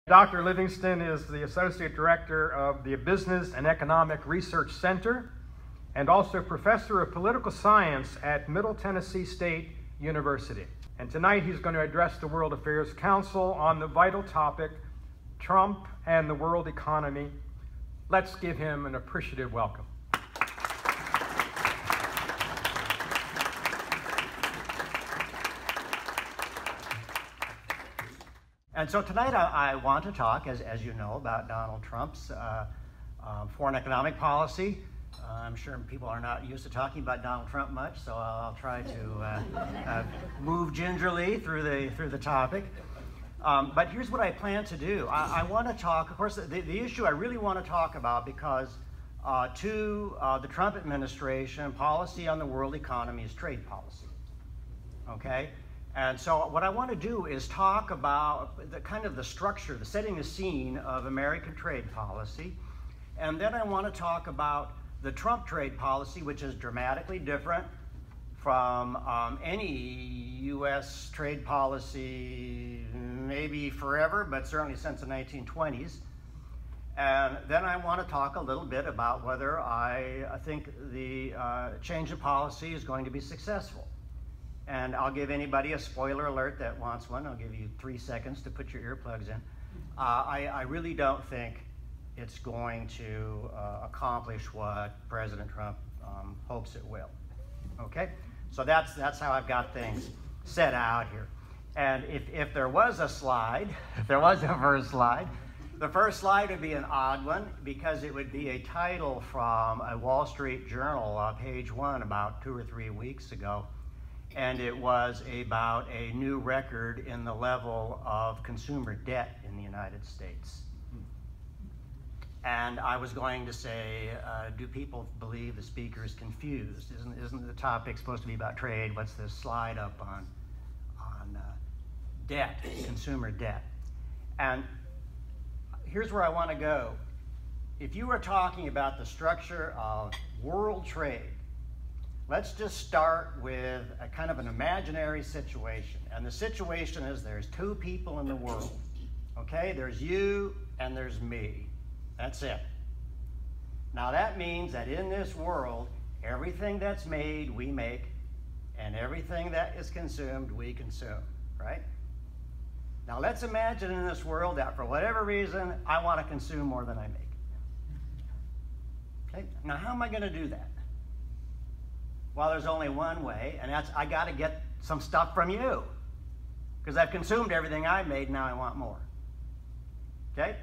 Dr. Livingston is the Associate Director of the Business and Economic Research Center and also Professor of Political Science at Middle Tennessee State University. And tonight he's going to address the World Affairs Council on the vital topic, Trump and the world economy. Let's give him an appreciative welcome. And so tonight I want to talk, as you know, about Donald Trump's foreign economic policy. I'm sure people are not used to talking about Donald Trump much, so I'll try to move gingerly through the topic. But here's what I plan to do. I want to talk, of course, the issue I really want to talk about, because to the Trump administration, policy on the world economy is trade policy, okay? And so what I want to do is talk about the kind of the structure, the setting the scene of American trade policy. And then I want to talk about the Trump trade policy, which is dramatically different from any U.S. trade policy, maybe forever, but certainly since the 1920s. And then I want to talk a little bit about whether I think the change of policy is going to be successful. And I'll give anybody a spoiler alert that wants one. I'll give you 3 seconds to put your earplugs in. I really don't think it's going to accomplish what President Trump hopes it will. Okay? So that's how I've got things set out here. And if there was a slide, if there was a first slide, the first slide would be an odd one because it would be a title from a Wall Street Journal, page 1, about 2 or 3 weeks ago. And it was about a new record in the level of consumer debt in the United States. And I was going to say, do people believe the speaker is confused? Isn't the topic supposed to be about trade? What's this slide up on debt, consumer debt? And here's where I want to go. If you were talking about the structure of world trade, let's just start with a kind of an imaginary situation. And the situation is there's 2 people in the world, okay? There's you and there's me. That's it. Now that means that in this world, everything that's made, we make, and everything that is consumed, we consume, right? Now let's imagine in this world that for whatever reason, I want to consume more than I make. Okay? Now how am I going to do that? Well, there's only one way, and that's I got to get some stuff from you because I've consumed everything I made, now I want more. Okay?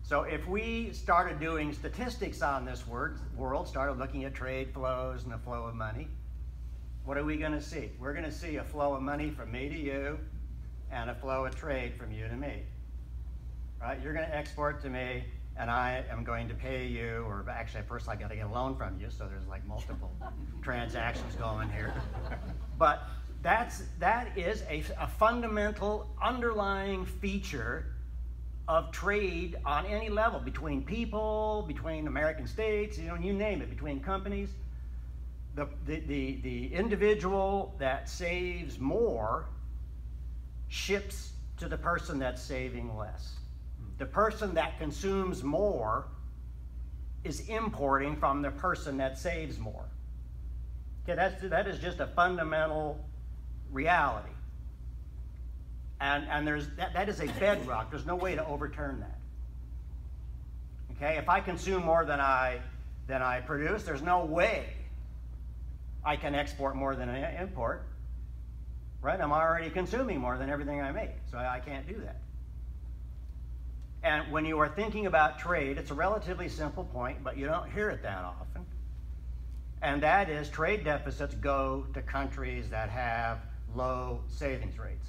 So if we started doing statistics on this world, started looking at trade flows and the flow of money, what are we going to see? We're going to see a flow of money from me to you and a flow of trade from you to me. Right? You're going to export to me, and I am going to pay you, or actually first I got to get a loan from you, so there's like multiple transactions going here. But that is a fundamental underlying feature of trade on any level, between people, between American states, you name it, between companies. The individual that saves more ships to the person that's saving less. The person that consumes more is importing from the person that saves more. Okay, that is just a fundamental reality. And that is a bedrock. There's no way to overturn that. Okay, if I consume more than I produce, there's no way I can export more than I import. Right? I'm already consuming more than everything I make, so I can't do that. And when you are thinking about trade, it's a relatively simple point, but you don't hear it that often. And that is trade deficits go to countries that have low savings rates.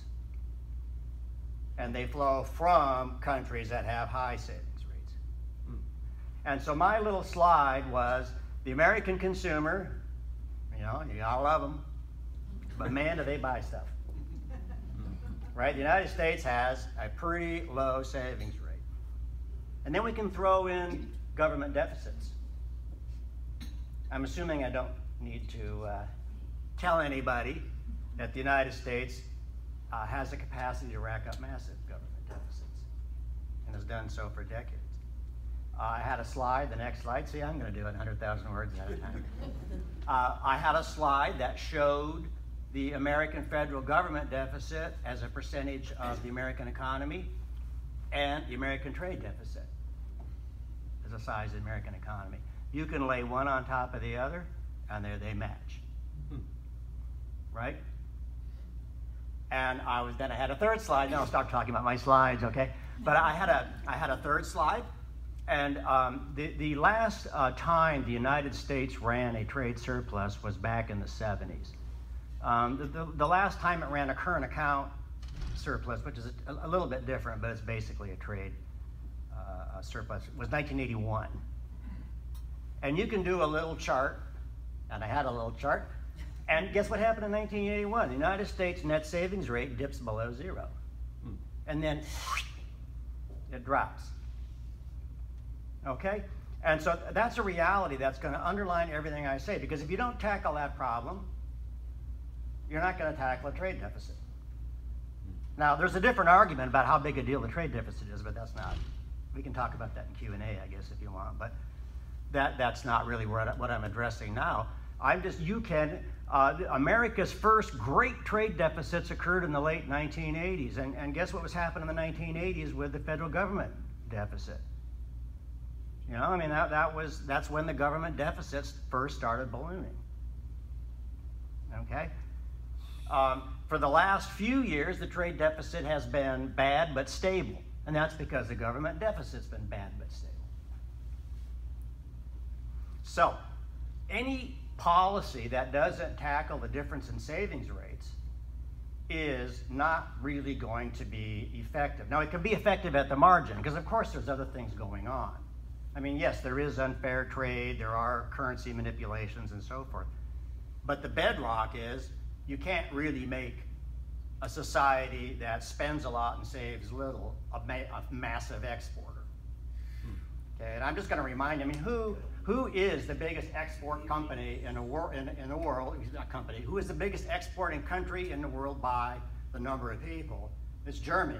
And they flow from countries that have high savings rates. And so my little slide was the American consumer, you gotta love them, but man, do they buy stuff. Right? The United States has a pretty low savings rate. And then we can throw in government deficits. I'm assuming I don't need to tell anybody that the United States has the capacity to rack up massive government deficits. And done so for decades. I had a slide, the next slide, see, I'm going to do it 100,000 words at a time. I had a slide that showed the American federal government deficit as a percentage of the American economy and the American trade deficit as a size of the American economy. You can lay one on top of the other, and there they match, right? And then I had a third slide. Then I'll start talking about my slides, okay? But I had a third slide, and the last time the United States ran a trade surplus was back in the 70s. The last time it ran a current account surplus, which is a little bit different, but it's basically a trade surplus, was 1981. And you can do a little chart, and I had a little chart, and guess what happened in 1981? The United States net savings rate dips below 0. And then it drops. Okay? And so that's a reality that's going to underline everything I say, because if you don't tackle that problem, you're not going to tackle a trade deficit. Now, there's a different argument about how big a deal the trade deficit is, but that's not. We can talk about that in Q&A, I guess, if you want, but that's not really what I'm addressing now. America's first great trade deficits occurred in the late 1980s, and guess what was happening in the 1980s with the federal government deficit? You know, I mean, that's when the government deficits first started ballooning. Okay? For the last few years, the trade deficit has been bad but stable, and that's because the government deficit's been bad but stable. So, any policy that doesn't tackle the difference in savings rates is not really going to be effective. Now, it can be effective at the margin, because of course there's other things going on. I mean, yes, there is unfair trade, there are currency manipulations and so forth. But the bedrock is you can't really make a society that spends a lot and saves little a massive exporter. Okay, and I'm just going to remind you, I mean, who is the biggest export company in the world? Not company. Who is the biggest exporting country in the world by the number of people? It's Germany.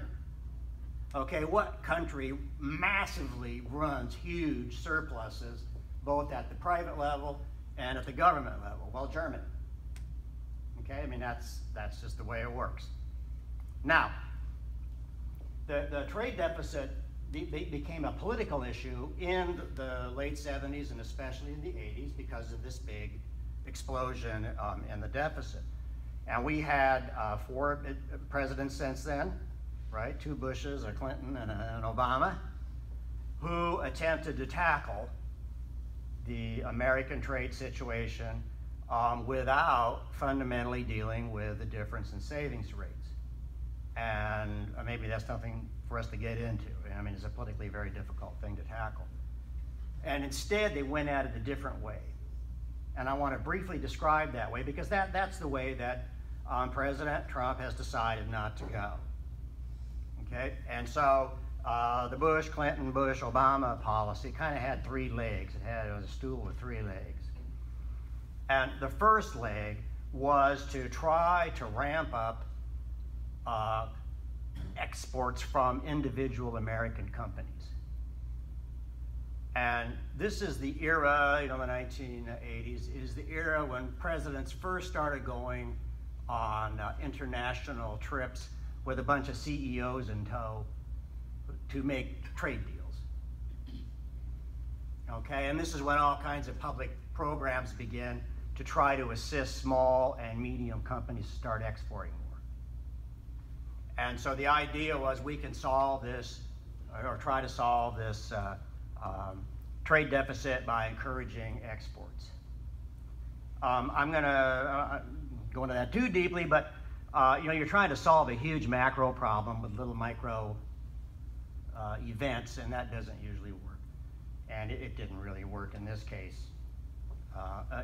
Okay, what country massively runs huge surpluses, both at the private level and at the government level? Well, Germany. Okay, I mean, that's just the way it works. Now, the trade deficit became a political issue in the late 70s and especially in the 80s because of this big explosion in the deficit. And we had 4 presidents since then, right? 2 Bushes, a Clinton, and an Obama, who attempted to tackle the American trade situation without fundamentally dealing with the difference in savings rates. And maybe that's something for us to get into. I mean, it's a politically very difficult thing to tackle. And instead, they went at it a different way. And I want to briefly describe that way, because that's the way that President Trump has decided not to go. Okay? And so the Bush, Clinton, Bush, Obama policy kind of had 3 legs. It was a stool with 3 legs. And the first leg was to try to ramp up exports from individual American companies. And this is the era, you know, the 1980s, is the era when presidents first started going on international trips with a bunch of CEOs in tow to make trade deals. Okay, and this is when all kinds of public programs begin to try to assist small and medium companies to start exporting more. And so the idea was we can solve this, or try to solve this trade deficit by encouraging exports. I'm going to go into that too deeply, but you know, you're trying to solve a huge macro problem with little micro events, and that doesn't usually work. And it didn't really work in this case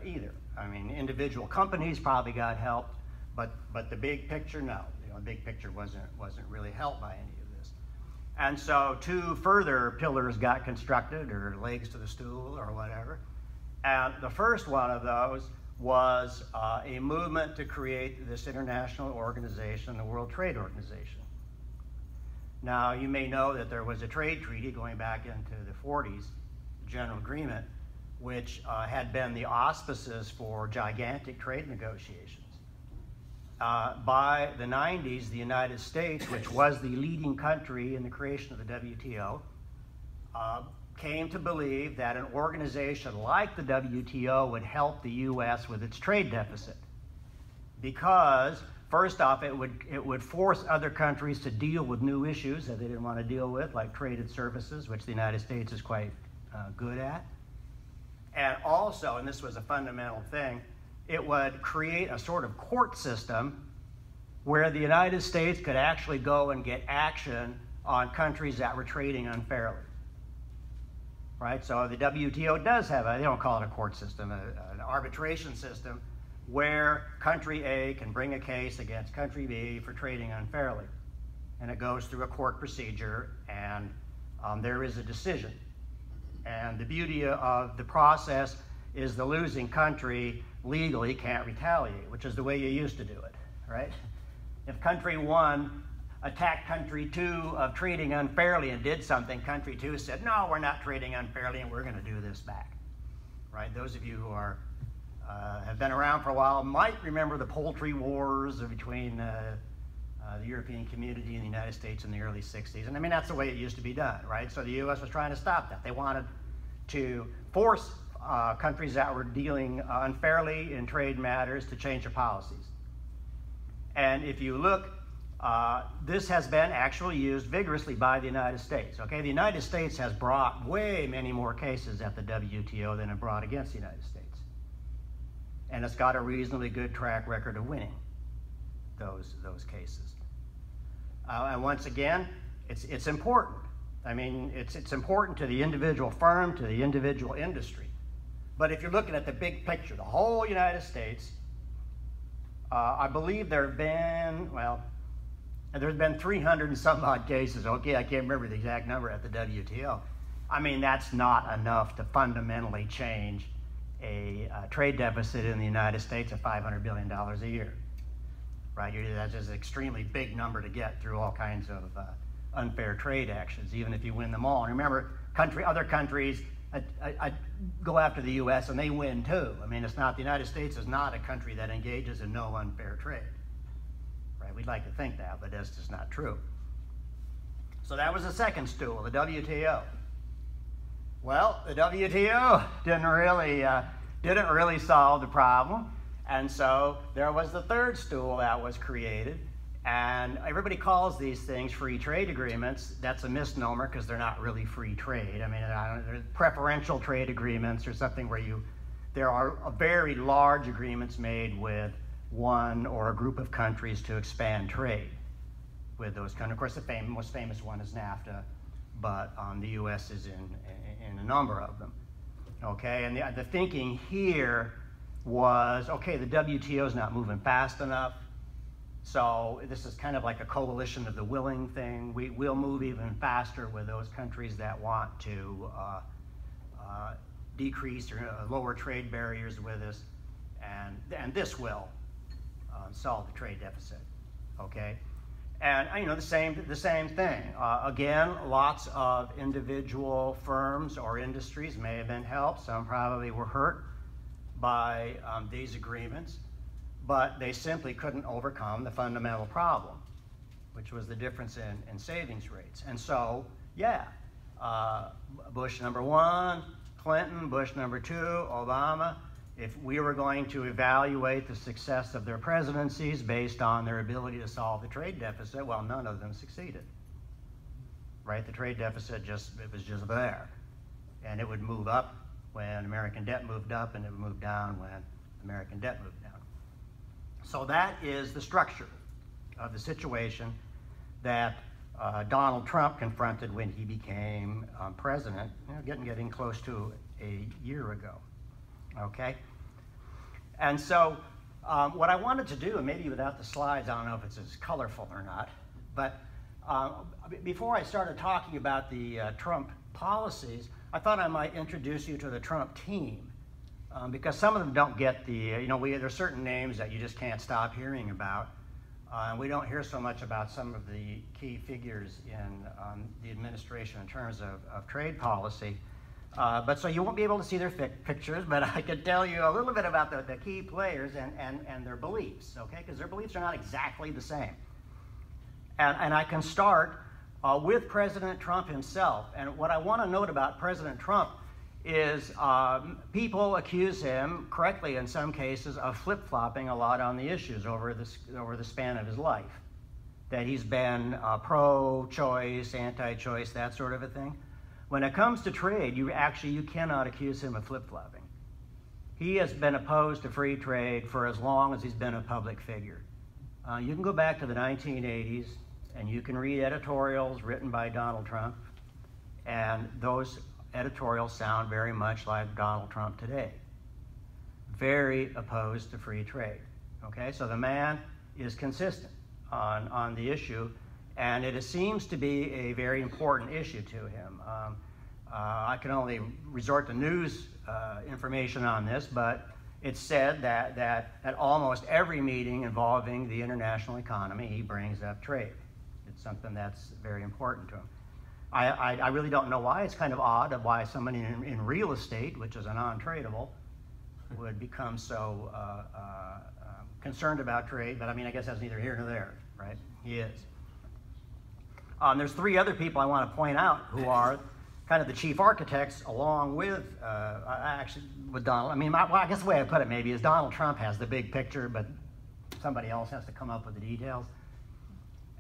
either. I mean, individual companies probably got helped, but the big picture, no. The big picture wasn't really helped by any of this. And so 2 further pillars got constructed, or legs to the stool, or whatever. And the first one of those was a movement to create this international organization, the World Trade Organization. Now, you may know that there was a trade treaty going back into the 40s, General Agreement, which had been the auspices for gigantic trade negotiations. By the 90s, the United States, which was the leading country in the creation of the WTO, came to believe that an organization like the WTO would help the U.S. with its trade deficit. Because, first off, it would force other countries to deal with new issues that they didn't want to deal with, like traded services, which the United States is quite good at. And also, and this was a fundamental thing, it would create a sort of court system where the United States could actually go and get action on countries that were trading unfairly. Right? So the WTO does have they don't call it a court system, an arbitration system, where country A can bring a case against country B for trading unfairly. And it goes through a court procedure, and there is a decision. And the beauty of the process is the losing country legally can't retaliate, which is the way you used to do it, right? If country 1 attacked country 2 of trading unfairly and did something, country 2 said, no, we're not trading unfairly and we're going to do this back, right? Those of you who are have been around for a while might remember the poultry wars between the European community and the United States in the early 60s. And I mean, that's the way it used to be done, right? So the U.S. was trying to stop that. They wanted to force countries that were dealing unfairly in trade matters to change their policies. And if you look, this has been actually used vigorously by the United States. Okay, the United States has brought way many more cases at the WTO than it brought against the United States. And it's got a reasonably good track record of winning those cases. And once again, it's important. I mean, it's important to the individual firm, to the individual industry. But if you're looking at the big picture, the whole United States, I believe there have been, well, there's been 300 and some odd cases. Okay, I can't remember the exact number at the WTO. I mean, that's not enough to fundamentally change a trade deficit in the United States of $500 billion a year, right? That's just an extremely big number to get through all kinds of unfair trade actions, even if you win them all. And remember, other countries go after the U.S. and they win too. I mean, it's not, the United States is not a country that engages in no unfair trade, right? We'd like to think that, but that's just not true. So that was the second stool, the WTO. Well, the WTO didn't really solve the problem, and so there was the third stool that was created, and everybody calls these things free trade agreements. That's a misnomer because they're not really free trade. I mean, they're preferential trade agreements or something where there are very large agreements made with one or a group of countries to expand trade with those countries. Of course, the most famous one is NAFTA, but the U.S. is in a number of them. Okay, and the thinking here was, okay, the WTO is not moving fast enough, so this is kind of like a coalition of the willing thing. We'll move even faster with those countries that want to decrease or lower trade barriers with us, and this will solve the trade deficit. Okay. And the same thing. Again, lots of individual firms or industries may have been helped. Some probably were hurt by these agreements, but they simply couldn't overcome the fundamental problem, which was the difference in savings rates. And so, yeah, Bush #1, Clinton, Bush #2, Obama. If we were going to evaluate the success of their presidencies based on their ability to solve the trade deficit, well, none of them succeeded, right? The trade deficit was just there. And it would move up when American debt moved up, and it would move down when American debt moved down. So that is the structure of the situation that Donald Trump confronted when he became president, getting close to a year ago. Okay, and so what I wanted to do, and maybe without the slides, I don't know if it's as colorful or not, but before I started talking about the Trump policies, I thought I might introduce you to the Trump team, because some of them don't get the, there's certain names that you just can't stop hearing about. And we don't hear so much about some of the key figures in the administration in terms of trade policy. But so you won't be able to see their pictures, but I could tell you a little bit about the key players and their beliefs, okay? Because their beliefs are not exactly the same. And I can start with President Trump himself. And what I want to note about President Trump is people accuse him, correctly in some cases, of flip-flopping a lot on the issues over the span of his life. That he's been pro-choice, anti-choice, that sort of a thing. When it comes to trade, you cannot accuse him of flip-flopping. He has been opposed to free trade for as long as he's been a public figure. You can go back to the 1980s, and you can read editorials written by Donald Trump, and those editorials sound very much like Donald Trump today. Very opposed to free trade. Okay, so the man is consistent on the issue, and it seems to be a very important issue to him. I can only resort to news information on this, but it's said that at almost every meeting involving the international economy, he brings up trade. It's something that's very important to him. I really don't know why. It's kind of odd of why somebody in real estate, which is a non-tradable, would become so concerned about trade, but I mean, I guess that's neither here nor there, right? He is. There's three other people I want to point out who are kind of the chief architects along with, actually with Donald. I mean, I guess the way I put it maybe is Donald Trump has the big picture, but somebody else has to come up with the details.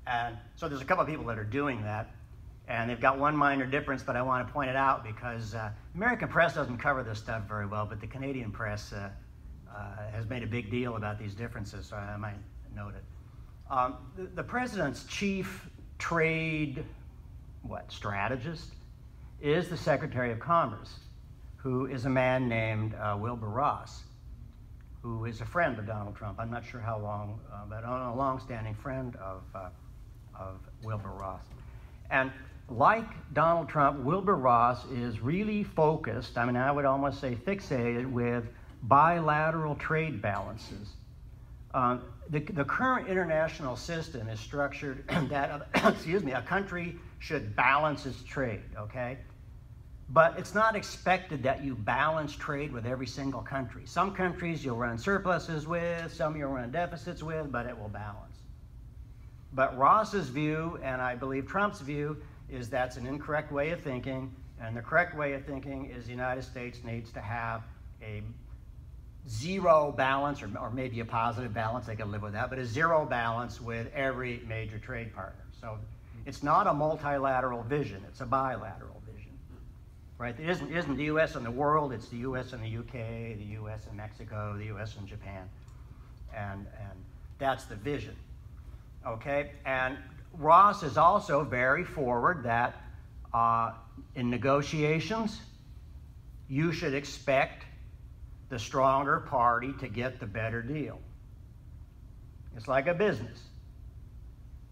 And so there's a couple of people that are doing that. And they've got one minor difference, but I want to point it out because American press doesn't cover this stuff very well, but the Canadian press has made a big deal about these differences, so I might note it. The president's chief trade strategist is the Secretary of Commerce, who is a man named Wilbur Ross, who is a friend of Donald Trump. I'm not sure how long, but a long-standing friend of Wilbur Ross. And like Donald Trump, Wilbur Ross is really focused, I mean, I would almost say fixated with bilateral trade balances. The current international system is structured that, a country should balance its trade, okay? But it's not expected that you balance trade with every single country. Some countries you'll run surpluses with, some you'll run deficits with, but it will balance. But Ross's view, and I believe Trump's view, is that's an incorrect way of thinking, and the correct way of thinking is the United States needs to have a zero balance, or maybe a positive balance, they can live with that, but a zero balance with every major trade partner. So it's not a multilateral vision, it's a bilateral vision, right? It isn't the U.S. and the world, it's the U.S. and the U.K., the U.S. and Mexico, the U.S. and Japan, and that's the vision. Okay, and Ross is also very forward that in negotiations, you should expect the stronger party to get the better deal. It's like a business.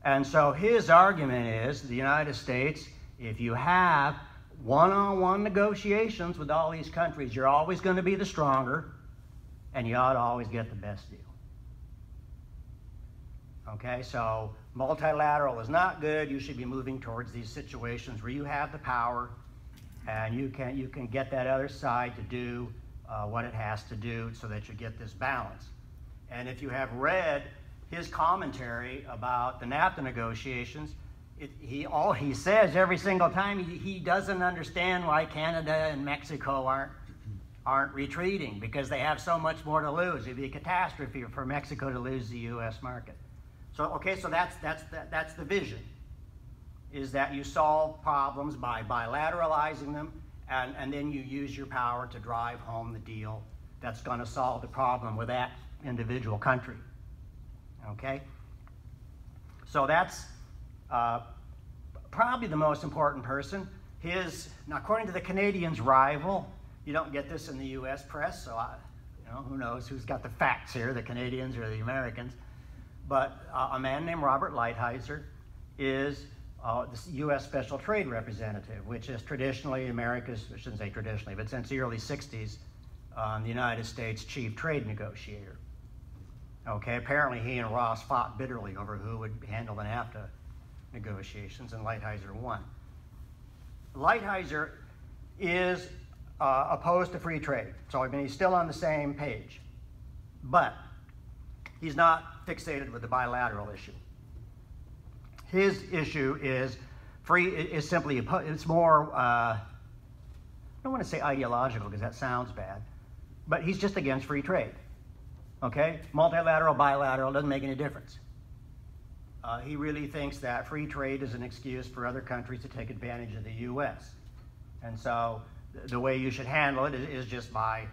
And so his argument is the United States, if you have one-on-one negotiations with all these countries, you're always going to be the stronger, and you ought to always get the best deal. Okay, so multilateral is not good. You should be moving towards these situations where you have the power and you can get that other side to do what it has to do so that you get this balance. And if you have read his commentary about the NAFTA negotiations, all he says every single time, he doesn't understand why Canada and Mexico aren't retreating, because they have so much more to lose. It'd be a catastrophe for Mexico to lose the U.S. market. So, okay, so that's the vision, is that you solve problems by bilateralizing them, and then you use your power to drive home the deal that's going to solve the problem with that individual country. Okay? So that's probably the most important person. Now, according to the Canadians' rival, you don't get this in the U.S. press, so who knows who's got the facts here, the Canadians or the Americans. But a man named Robert Lighthizer is the U.S. Special Trade Representative, which is traditionally America's, I shouldn't say traditionally, but since the early 60s, the United States chief trade negotiator. Okay, apparently he and Ross fought bitterly over who would handle the NAFTA negotiations, and Lighthizer won. Lighthizer is opposed to free trade, so I mean, he's still on the same page, but he's not fixated with the bilateral issue. His issue is simply, it's more, I don't want to say ideological because that sounds bad, but he's just against free trade. Okay? Multilateral, bilateral, doesn't make any difference. He really thinks that free trade is an excuse for other countries to take advantage of the U.S. And so the way you should handle it is just by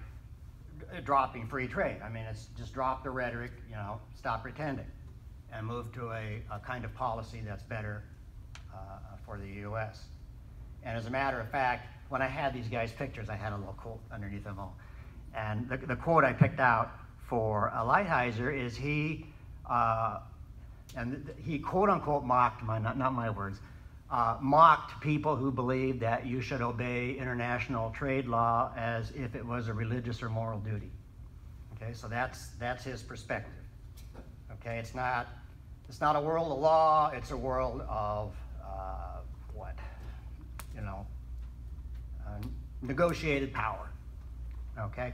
dropping free trade. I mean, it's just drop the rhetoric, you know, stop pretending, and move to a kind of policy that's better for the U.S. And as a matter of fact, when I had these guys' pictures, I had a little quote underneath them all. And the quote I picked out for Lighthizer is he quote unquote mocked, not my words, mocked people who believed that you should obey international trade law as if it was a religious or moral duty. Okay, so that's his perspective. Okay, it's not a world of law, it's a world of negotiated power. Okay?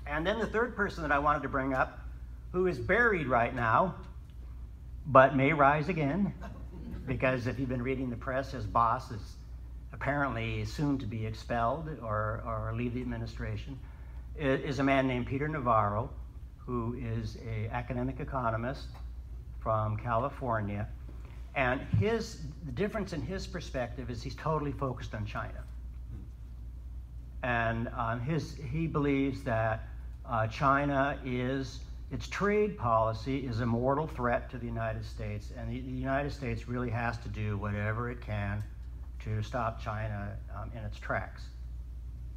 And then the third person that I wanted to bring up, who is buried right now, but may rise again, because if you've been reading the press, his boss is apparently soon to be expelled or leave the administration, is a man named Peter Navarro, who is an academic economist from California. And the difference in his perspective is he's totally focused on China. And he believes that China its trade policy is a mortal threat to the United States, and the United States really has to do whatever it can to stop China in its tracks.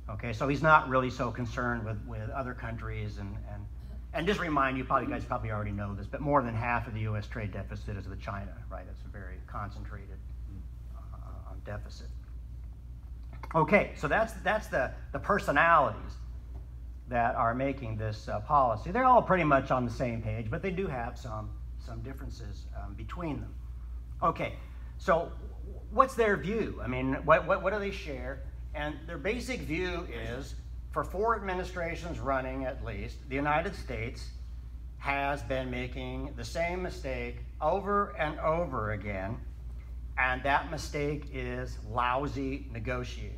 Okay, so he's not really so concerned with other countries, and just remind you, you guys probably already know this, but more than half of the U.S. trade deficit is with China, right? It's a very concentrated deficit. Okay, so that's the personalities that are making this policy. They're all pretty much on the same page, but they do have some differences between them. Okay, so what's their view? I mean, what do they share? And their basic view is, for 4 administrations running at least, the United States has been making the same mistake over and over again, and that mistake is lousy negotiators.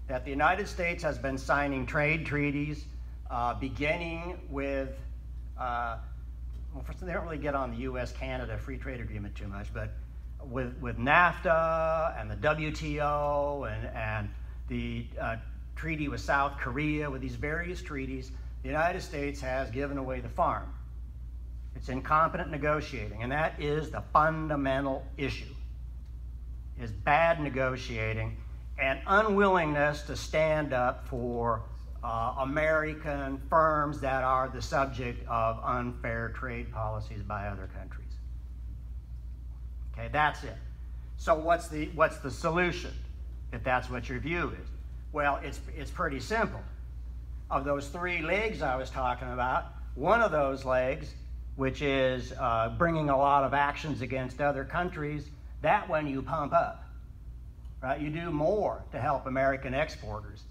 That the United States has been signing trade treaties, beginning with, first, they don't really get on the U.S.-Canada free trade agreement too much, but with NAFTA and the WTO and the treaty with South Korea, with these various treaties, the United States has given away the farm. It's incompetent negotiating, and that is the fundamental issue, is bad negotiating and unwillingness to stand up for American firms that are the subject of unfair trade policies by other countries. Okay, that's it. So what's the solution, if that's what your view is? Well, it's pretty simple. Of those 3 legs I was talking about, one of those legs, which is bringing a lot of actions against other countries, that one you pump up. Right? You do more to help American exporters.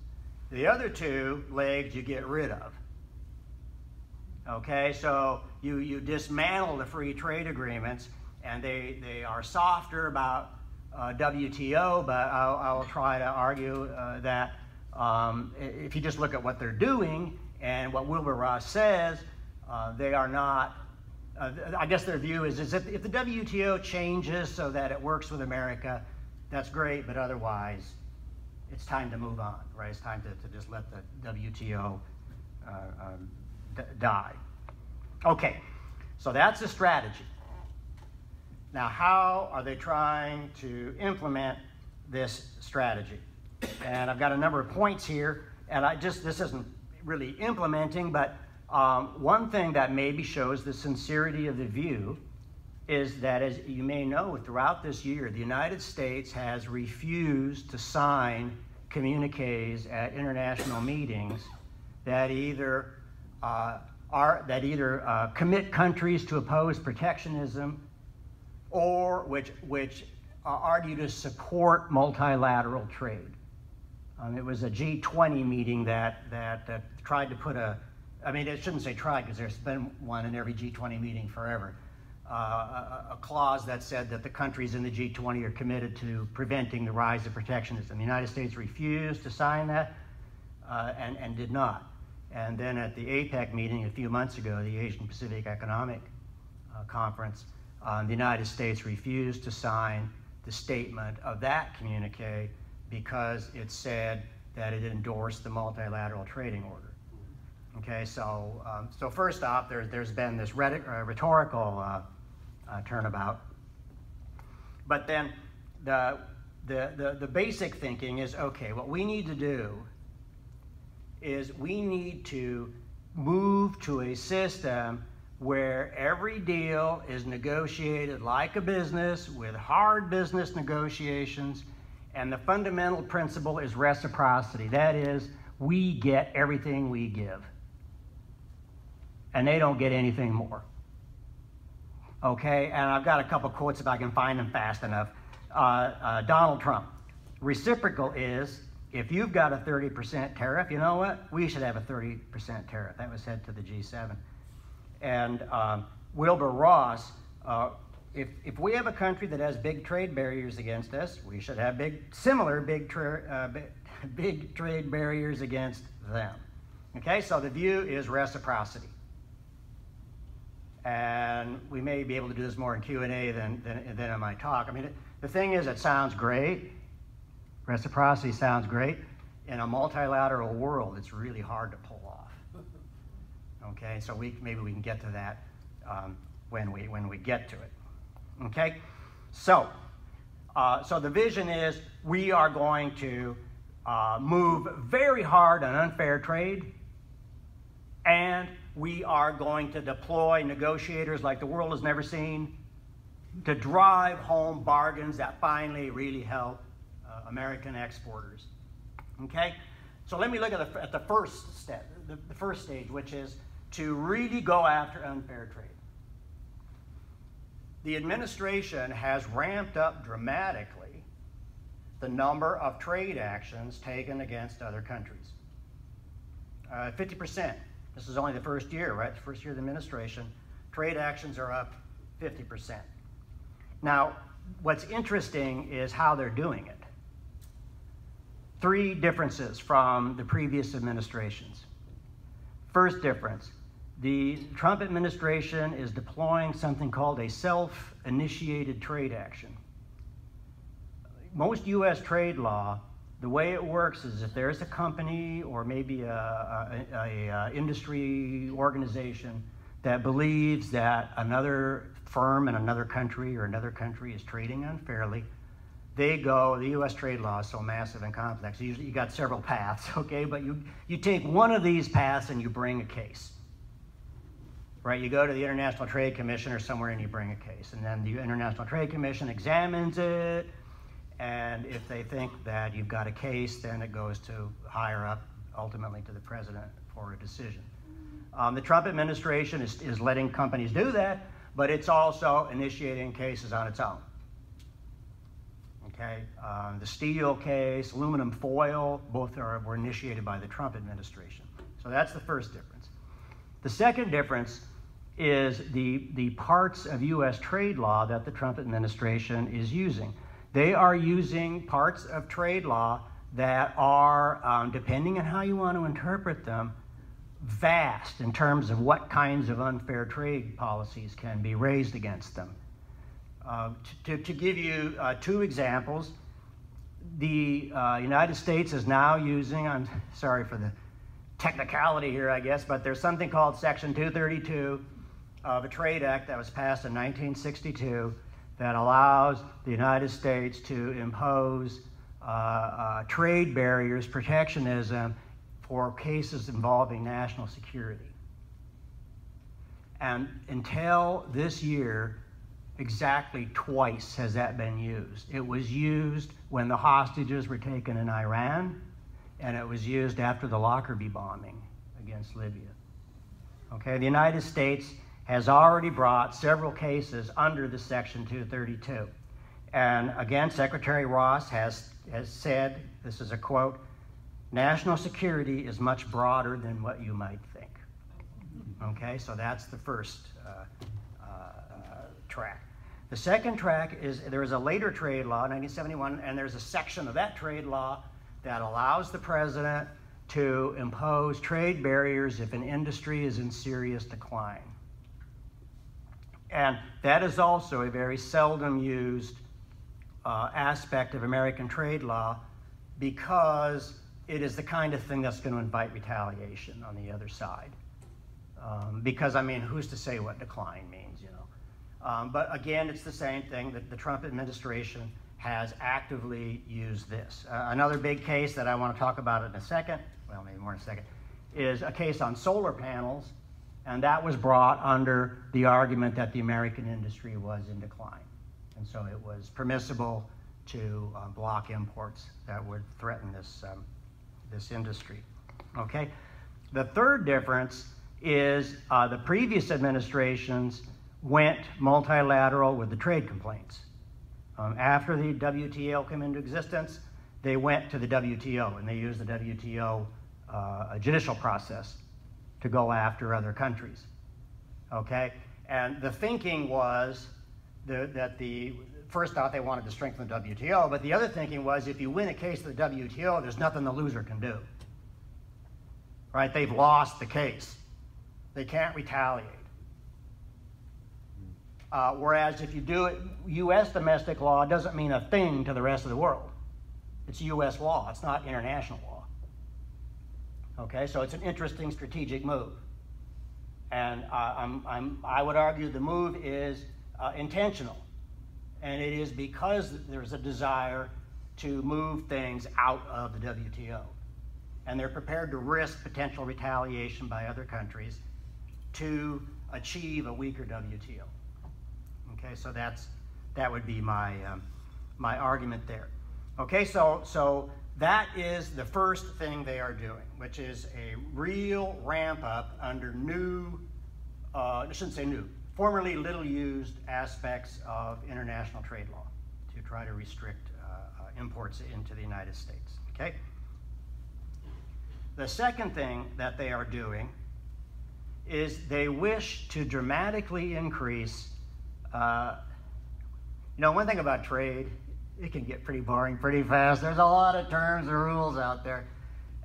The other 2 legs you get rid of. Okay, so you dismantle the free trade agreements, and they are softer about WTO, but I'll try to argue that if you just look at what they're doing and what Wilbur Ross says, they are not, I guess their view is if the WTO changes so that it works with America, that's great, but otherwise, it's time to move on, right? It's time to just let the WTO die. Okay, so that's the strategy. Now, how are they trying to implement this strategy? And I've got a number of points here, and this isn't really implementing, but one thing that maybe shows the sincerity of the view is that, as you may know, throughout this year, the United States has refused to sign communiques at international meetings that either that either commit countries to oppose protectionism or which argue to support multilateral trade. It was a G20 meeting that tried to put it shouldn't say tried because there's been one in every G20 meeting forever, a clause that said that the countries in the G20 are committed to preventing the rise of protectionism. The United States refused to sign that and did not. And then at the APEC meeting a few months ago, the Asian Pacific Economic Conference, the United States refused to sign the statement of that communique because it said that it endorsed the multilateral trading order. Okay, so first off, there's been this rhetorical turnabout, but then the basic thinking is, okay, what we need to do is we need to move to a system where every deal is negotiated like a business with hard business negotiations, and the fundamental principle is reciprocity. That is, we get everything we give, and they don't get anything more. Okay, and I've got a couple quotes if I can find them fast enough. Donald Trump, reciprocal is, if you've got a 30% tariff, you know what? We should have a 30% tariff. That was said to the G7. And Wilbur Ross, if we have a country that has big trade barriers against us, we should have similar big trade barriers against them. Okay, so the view is reciprocity. And we may be able to do this more in Q&A than in my talk. I mean, the thing is, it sounds great. Reciprocity sounds great. In a multilateral world, it's really hard to pull off. Okay, so maybe we can get to that when we get to it. Okay, so the vision is we are going to move very hard on unfair trade, and we are going to deploy negotiators like the world has never seen to drive home bargains that finally really help American exporters. Okay, so let me look at the first step, the first stage, which is to really go after unfair trade. The administration has ramped up dramatically the number of trade actions taken against other countries. 50%. This is only the first year, right? The first year of the administration. Trade actions are up 50%. Now, what's interesting is how they're doing it. Three differences from the previous administrations. First difference, the Trump administration is deploying something called a self-initiated trade action. Most U.S. trade law, the way it works is if there's a company or maybe a industry organization that believes that another firm in another country or another country is trading unfairly, the U.S. trade law is so massive and complex, usually you got several paths, okay? But you take one of these paths and you bring a case, right? You go to the International Trade Commission or somewhere and you bring a case. And then the International Trade Commission examines it, and if they think that you've got a case, then it goes to higher up, ultimately to the president for a decision. The Trump administration is letting companies do that, but it's also initiating cases on its own. Okay, the steel case, aluminum foil, both were initiated by the Trump administration. So that's the first difference. The second difference is the parts of U.S. trade law that the Trump administration is using. They are using parts of trade law that are, depending on how you want to interpret them, vast in terms of what kinds of unfair trade policies can be raised against them. To give you two examples, the United States is now using, I'm sorry for the technicality here, I guess, but there's something called Section 232 of a Trade Act that was passed in 1962 that allows the United States to impose trade barriers, protectionism, for cases involving national security. And until this year, exactly twice has that been used. It was used when the hostages were taken in Iran, and it was used after the Lockerbie bombing against Libya. Okay, the United States has already brought several cases under the Section 232. And again, Secretary Ross has said, this is a quote, "National security is much broader than what you might think." Okay, so that's the first track. The second track is there is a later trade law, 1971, and there's a section of that trade law that allows the president to impose trade barriers if an industry is in serious decline. And that is also a very seldom used aspect of American trade law, because it is the kind of thing that's going to invite retaliation on the other side. Because, I mean, who's to say what decline means, you know? But again, it's the same thing that the Trump administration has actively used this. Another big case that I want to talk about in a second, well, maybe more in a second, is a case on solar panels, and that was brought under the argument that the American industry was in decline. And so it was permissible to block imports that would threaten this industry. Okay? The third difference is the previous administrations went multilateral with the trade complaints. After the WTO came into existence, they went to the WTO, and they used the WTO judicial process to go after other countries. Okay? And the thinking was that the first out they wanted to strengthen the WTO, but the other thinking was if you win a case at the WTO, there's nothing the loser can do. Right? They've lost the case. They can't retaliate. Whereas if you do it, U.S. domestic law doesn't mean a thing to the rest of the world. It's U.S. law. It's not international law. Okay, so it's an interesting strategic move. And I would argue the move is intentional. And it is because there's a desire to move things out of the WTO. And they're prepared to risk potential retaliation by other countries to achieve a weaker WTO. Okay, so that would be my argument there. Okay, so that is the first thing they are doing, which is a real ramp up under new, I shouldn't say new, formerly little used aspects of international trade law to try to restrict imports into the United States. Okay. The second thing that they are doing is they wish to dramatically increase. You know, one thing about trade, it can get pretty boring pretty fast. There's a lot of terms and rules out there.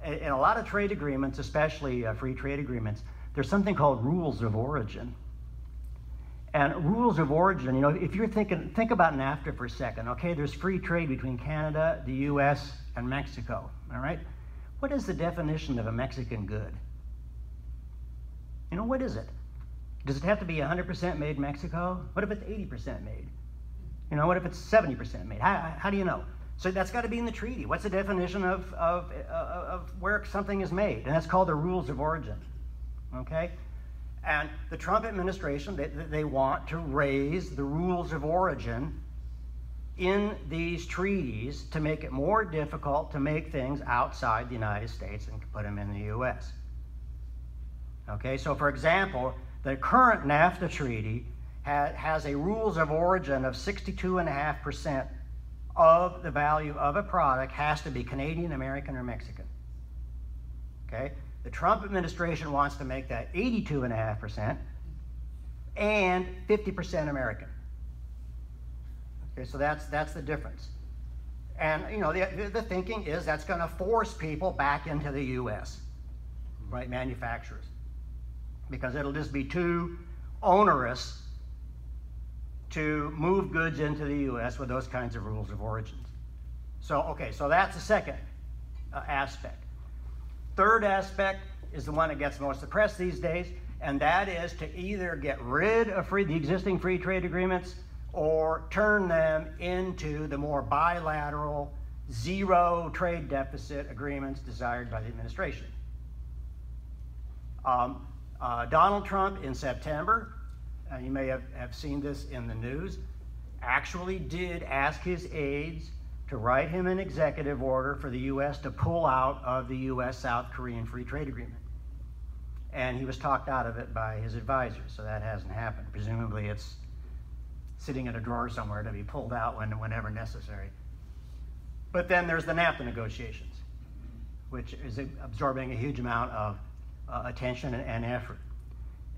In a lot of trade agreements, especially free trade agreements, there's something called rules of origin. And rules of origin, you know, if you're think about NAFTA for a second, okay? There's free trade between Canada, the US, and Mexico, all right? What is the definition of a Mexican good? You know, what is it? Does it have to be 100% made in Mexico? What if it's 80% made? You know, what if it's 70% made? How do you know? So that's got to be in the treaty. What's the definition of where something is made? And that's called the rules of origin, okay? And the Trump administration, they want to raise the rules of origin in these treaties to make it more difficult to make things outside the United States and put them in the U.S. Okay, so for example, the current NAFTA treaty has a rules of origin of 62.5% of the value of a product has to be Canadian, American, or Mexican. Okay, the Trump administration wants to make that 82.5% and 50% American. Okay, so that's the difference. And you know, the thinking is that's going to force people back into the U.S., right, manufacturers, because it'll just be too onerous to move goods into the U.S. with those kinds of rules of origins. So, okay, so that's the second aspect. Third aspect is the one that gets most of the press these days, and that is to either get rid of the existing free trade agreements or turn them into the more bilateral, zero trade deficit agreements desired by the administration. Donald Trump in September, you may have seen this in the news, actually did ask his aides to write him an executive order for the U.S. to pull out of the U.S.-South Korean Free Trade Agreement. and he was talked out of it by his advisors, so that hasn't happened. Presumably it's sitting in a drawer somewhere to be pulled out whenever necessary. But then there's the NAFTA negotiations, which is absorbing a huge amount of attention and effort.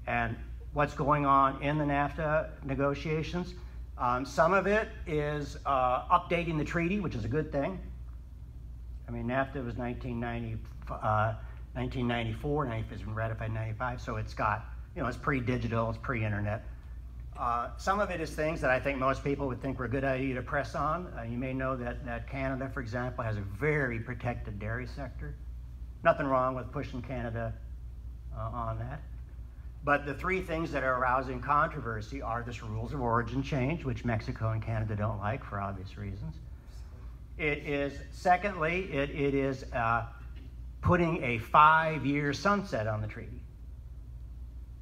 And what's going on in the NAFTA negotiations? Some of it is updating the treaty, which is a good thing. I mean, NAFTA was 1994, it's been ratified in 95, so it's got, it's pre-digital, it's pre-internet. Some of it is things that I think most people would think were a good idea to press on. You may know that Canada, for example, has a very protected dairy sector. Nothing wrong with pushing Canada on that. But the three things that are arousing controversy are this rules of origin change, which Mexico and Canada don't like for obvious reasons. Secondly, it is putting a 5-year sunset on the treaty.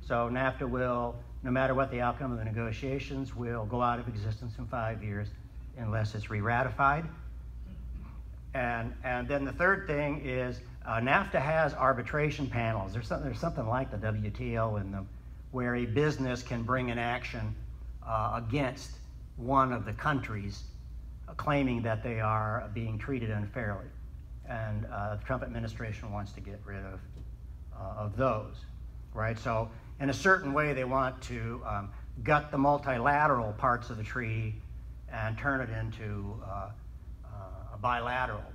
So NAFTA will, no matter what the outcome of the negotiations, will go out of existence in 5 years unless it's re-ratified. And then the third thing is NAFTA has arbitration panels. There's something like the WTO in them, where a business can bring an action against one of the countries claiming that they are being treated unfairly. And the Trump administration wants to get rid of those, right? So in a certain way, they want to gut the multilateral parts of the treaty and turn it into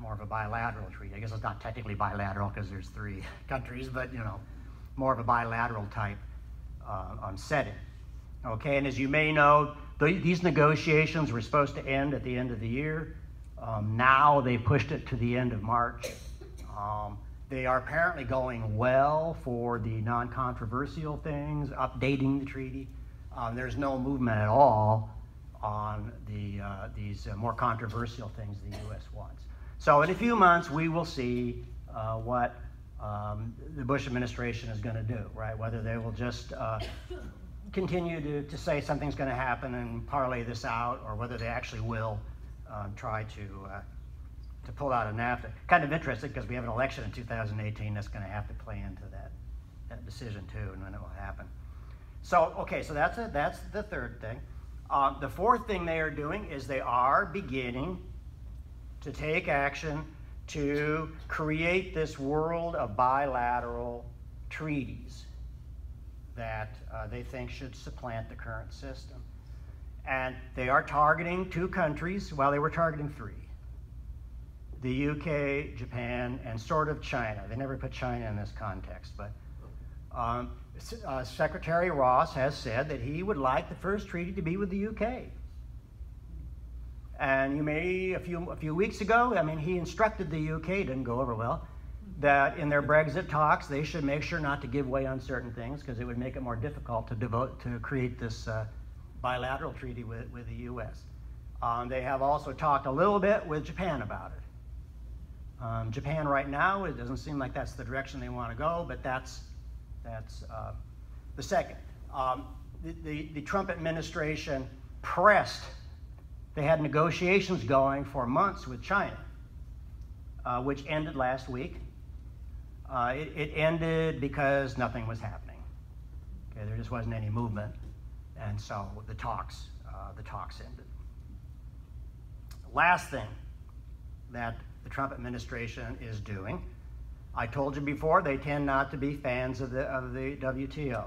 more of a bilateral treaty. I guess it's not technically bilateral because there's 3 countries, but more of a bilateral type setting. Okay, and as you may know, these negotiations were supposed to end at the end of the year. Now they pushed it to the end of March. They are apparently going well for the non-controversial things, updating the treaty. There's no movement at all on these more controversial things the U.S. wants. So in a few months, we will see what the Bush administration is going to do, right? Whether they will just continue to say something's going to happen and parlay this out, or whether they actually will try to pull out of NAFTA. Kind of interesting because we have an election in 2018 that's going to have to play into that decision too, and when it will happen. So okay, so that's the third thing. The fourth thing they are doing is they are beginning to take action to create this world of bilateral treaties that they think should supplant the current system. And they are targeting 2 countries. Well, they were targeting 3. The UK, Japan, and sort of China. They never put China in this context, but Secretary Ross has said that he would like the first treaty to be with the UK. And you may, a few weeks ago, I mean, he instructed the UK, didn't go over well, that in their Brexit talks, they should make sure not to give way on certain things because it would make it more difficult to create this bilateral treaty with the U.S. They have also talked a little bit with Japan about it. Japan right now, it doesn't seem like that's the direction they want to go, but that's the second. The Trump administration pressed, they had negotiations going for months with China, which ended last week. It ended because nothing was happening. Okay, there just wasn't any movement, and so the talks ended. Last thing that the Trump administration is doing, I told you before, they tend not to be fans of the WTO.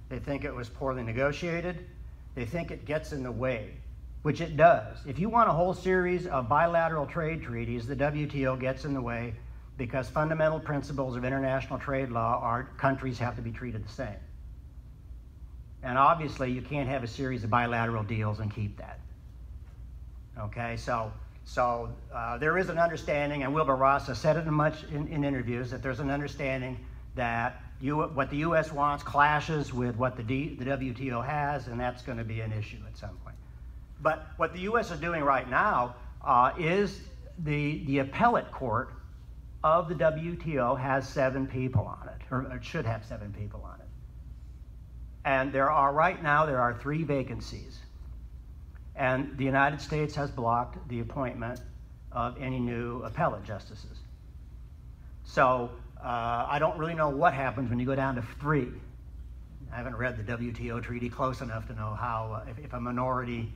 They think it was poorly negotiated. They think it gets in the way, which it does. If you want a whole series of bilateral trade treaties, the WTO gets in the way because fundamental principles of international trade law are countries have to be treated the same. And obviously, you can't have a series of bilateral deals and keep that. Okay, so there is an understanding, and Wilbur Ross has said it in interviews, that there's an understanding that what the U.S. wants clashes with what the WTO has, and that's going to be an issue at some point. But what the U.S. is doing right now is the appellate court of the WTO has 7 people on it, or it should have 7 people on it. And right now there are 3 vacancies. And the United States has blocked the appointment of any new appellate justices. So I don't really know what happens when you go down to 3. I haven't read the WTO treaty close enough to know how, if a minority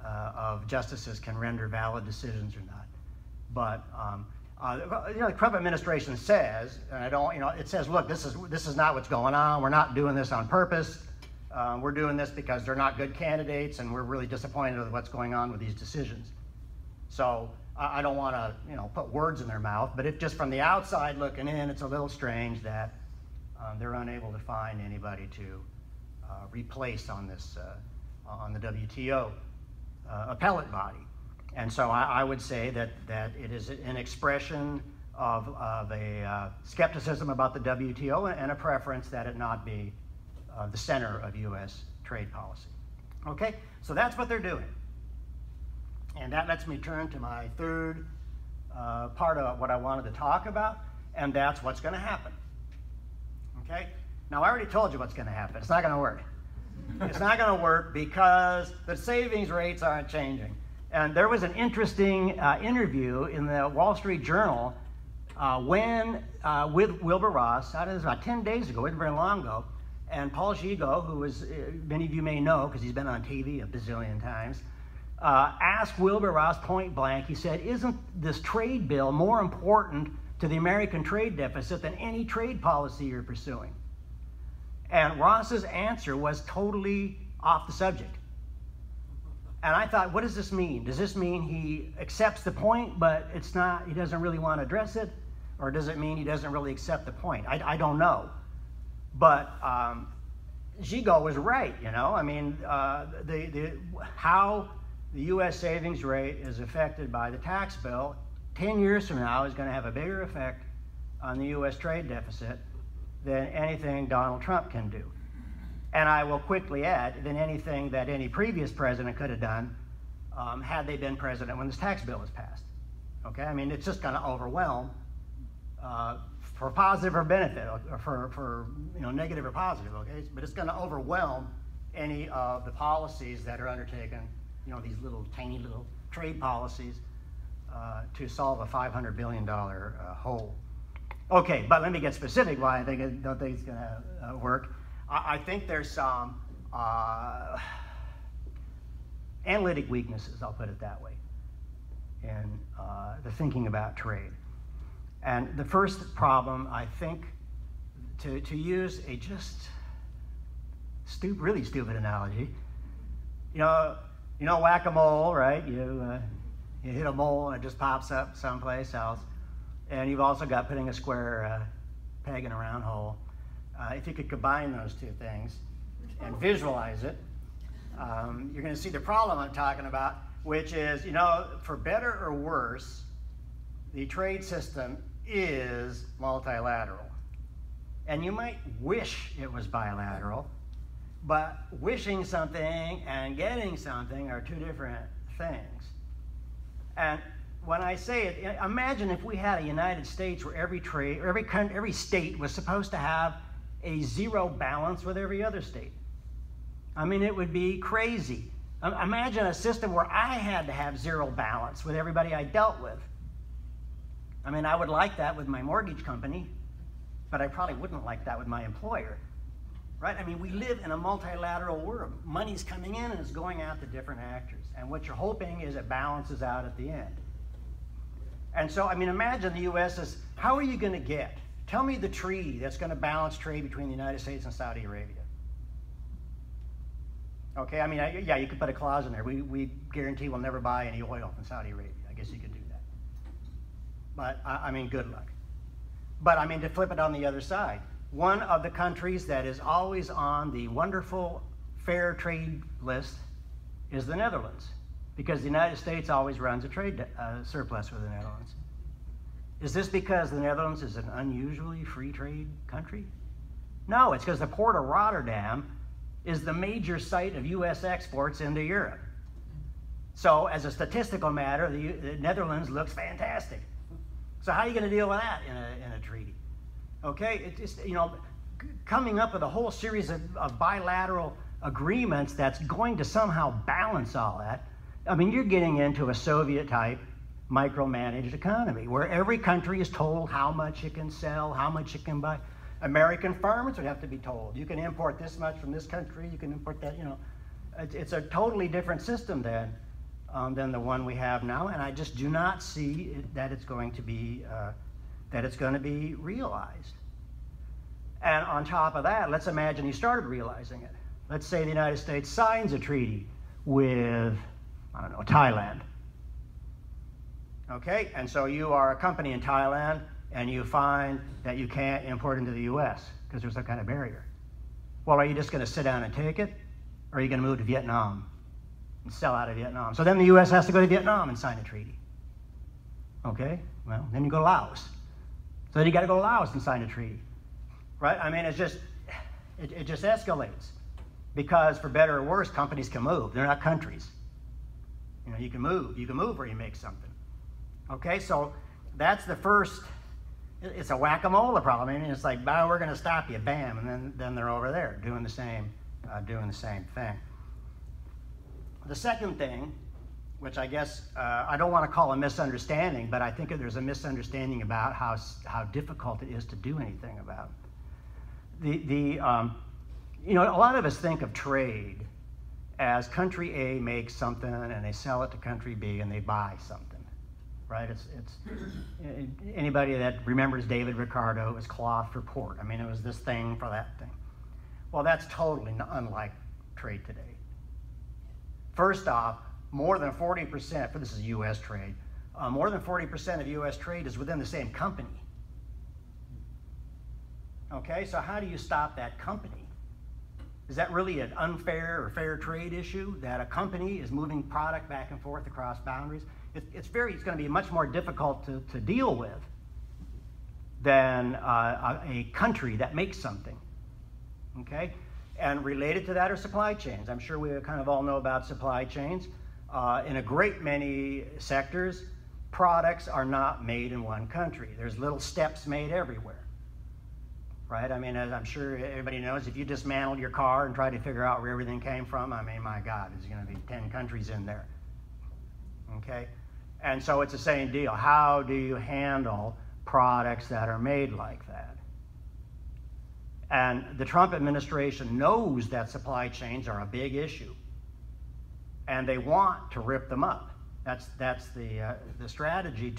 of justices can render valid decisions or not. But the Trump administration says, and it says, look, this is not what's going on. We're not doing this on purpose. We're doing this because they're not good candidates, and we're really disappointed with what's going on with these decisions. So I don't want to, put words in their mouth, but if just from the outside looking in, it's a little strange that they're unable to find anybody to replace on this on the WTO appellate body. And so I would say that it is an expression of a skepticism about the WTO and a preference that it not be the center of U.S. trade policy. Okay, so that's what they're doing. And that lets me turn to my third part of what I wanted to talk about, and that's what's going to happen. Okay, now I already told you what's going to happen. It's not going to work. It's not going to work because the savings rates aren't changing. And there was an interesting interview in the Wall Street Journal with Wilbur Ross. That was about 10 days ago, wasn't very long ago. And Paul Gigot, who was, many of you may know because he's been on TV a bazillion times, asked Wilbur Ross point blank, he said, isn't this trade bill more important to the American trade deficit than any trade policy you're pursuing? And Ross's answer was totally off the subject. And I thought, what does this mean? Does this mean he accepts the point, but it's not, he doesn't really want to address it? Or does it mean he doesn't really accept the point? I don't know. But Gigot was right, I mean, how the U.S. savings rate is affected by the tax bill 10 years from now is going to have a bigger effect on the U.S. trade deficit than anything Donald Trump can do. And I will quickly add, than anything that any previous president could have done had they been president when this tax bill was passed. Okay, I mean, it's just going to overwhelm, for positive or benefit, or for negative or positive, okay? But it's going to overwhelm any of the policies that are undertaken, these tiny little trade policies to solve a $500 billion hole. Okay, but let me get specific why I don't think it's going to work. I think there's some analytic weaknesses, I'll put it that way, in the thinking about trade. And the first problem, I think, to use a just really stupid analogy, whack-a-mole, right? You hit a mole and it just pops up someplace else. And you've also got putting a square peg in a round hole. If you could combine those two things and visualize it, you're going to see the problem I'm talking about, which is, for better or worse, the trade system is multilateral. And you might wish it was bilateral, but wishing something and getting something are two different things. And when I say it, imagine if we had a United States where every state was supposed to have a zero balance with every other state. I mean, it would be crazy. Imagine a system where I had to have zero balance with everybody I dealt with. I mean, I would like that with my mortgage company, but I probably wouldn't like that with my employer, right? I mean, we live in a multilateral world. Money's coming in and it's going out to different actors. And what you're hoping is it balances out at the end. And so, I mean, imagine the U.S. is, how are you going to get? Tell me the treaty that's going to balance trade between the United States and Saudi Arabia. Okay, I mean, yeah, you could put a clause in there. We guarantee we'll never buy any oil from Saudi Arabia. I guess you could do that. But, I mean, good luck. But, I mean, to flip it on the other side, one of the countries that is always on the wonderful fair trade list is the Netherlands, because the United States always runs a trade surplus with the Netherlands. Is this because the Netherlands is an unusually free trade country? No, it's because the port of Rotterdam is the major site of U.S. exports into Europe. So as a statistical matter, the Netherlands looks fantastic. So how are you going to deal with that in a treaty? Okay, it's coming up with a whole series of bilateral agreements that's going to somehow balance all that. I mean, you're getting into a Soviet-type micromanaged economy where every country is told how much it can sell, how much it can buy. American farmers would have to be told, you can import this much from this country, you can import that, you know. It's a totally different system than the one we have now, and I just do not see that it's going to be realized. And on top of that, let's imagine you started realizing it. Let's say the United States signs a treaty with, I don't know, Thailand. Okay, and so you are a company in Thailand, and you find that you can't import into the US because there's some kind of barrier. Well, are you just going to sit down and take it? Or are you going to move to Vietnam and sell out of Vietnam? So then the US has to go to Vietnam and sign a treaty. Okay, well, then you go to Laos. So then you got to go to Laos and sign a treaty. Right? I mean, it just escalates. Because for better or worse, companies can move. They're not countries. You know, you can move where you make something. Okay, so that's the first, it's a whack-a-mole problem. I mean, it's like, bah, we're going to stop you, bam, and then they're over there doing the same thing. The second thing, which I guess I don't want to call a misunderstanding, but I think there's a misunderstanding about how difficult it is to do anything about. You know, a lot of us think of trade as country A makes something and they sell it to country B and they buy something. Right? It's anybody that remembers David Ricardo, it was cloth for port. I mean, it was this thing for that thing. Well, that's totally unlike trade today. First off, more than 40%, for this is U.S. trade, more than 40% of U.S. trade is within the same company. Okay, so how do you stop that company? Is that really an unfair or fair trade issue that a company is moving product back and forth across boundaries? It's going to be much more difficult to deal with than a country that makes something, okay? And related to that are supply chains. I'm sure we kind of all know about supply chains. In a great many sectors, products are not made in one country. There's little steps made everywhere, right? I mean, as I'm sure everybody knows, if you dismantled your car and tried to figure out where everything came from, I mean, my God, there's going to be 10 countries in there, okay? And so it's the same deal. How do you handle products that are made like that? And the Trump administration knows that supply chains are a big issue, and they want to rip them up. That's the strategy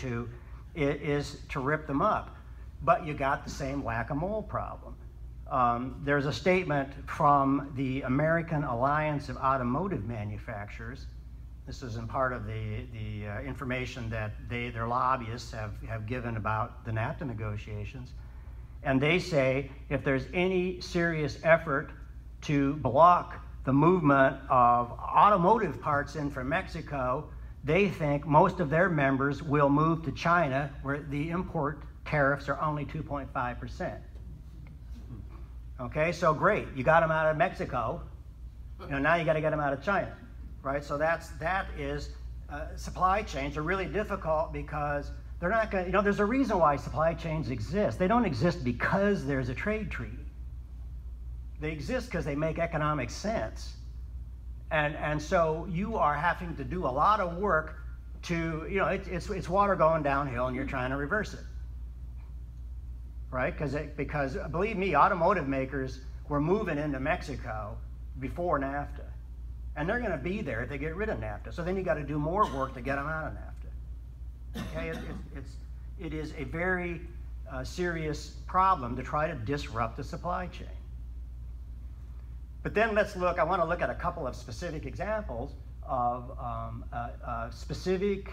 is to rip them up. But you got the same whack-a-mole problem. There's a statement from the American Alliance of Automotive Manufacturers. This is in part of the information that their lobbyists have given about the NAFTA negotiations. And they say if there's any serious effort to block the movement of automotive parts in from Mexico, they think most of their members will move to China, where the import tariffs are only 2.5%. Okay, so great, you got them out of Mexico. You know, now you got to get them out of China. Right, so that is supply chains are really difficult because they're not going to, you know, there's a reason why supply chains exist. They don't exist because there's a trade treaty. They exist because they make economic sense. And so you are having to do a lot of work to, you know, it's water going downhill and you're trying to reverse it. Right, because believe me, automotive makers were moving into Mexico before NAFTA. And they're going to be there if they get rid of NAFTA. So then you got to do more work to get them out of NAFTA. Okay, it is a very serious problem to try to disrupt the supply chain. But then I want to look at a couple of specific examples of specific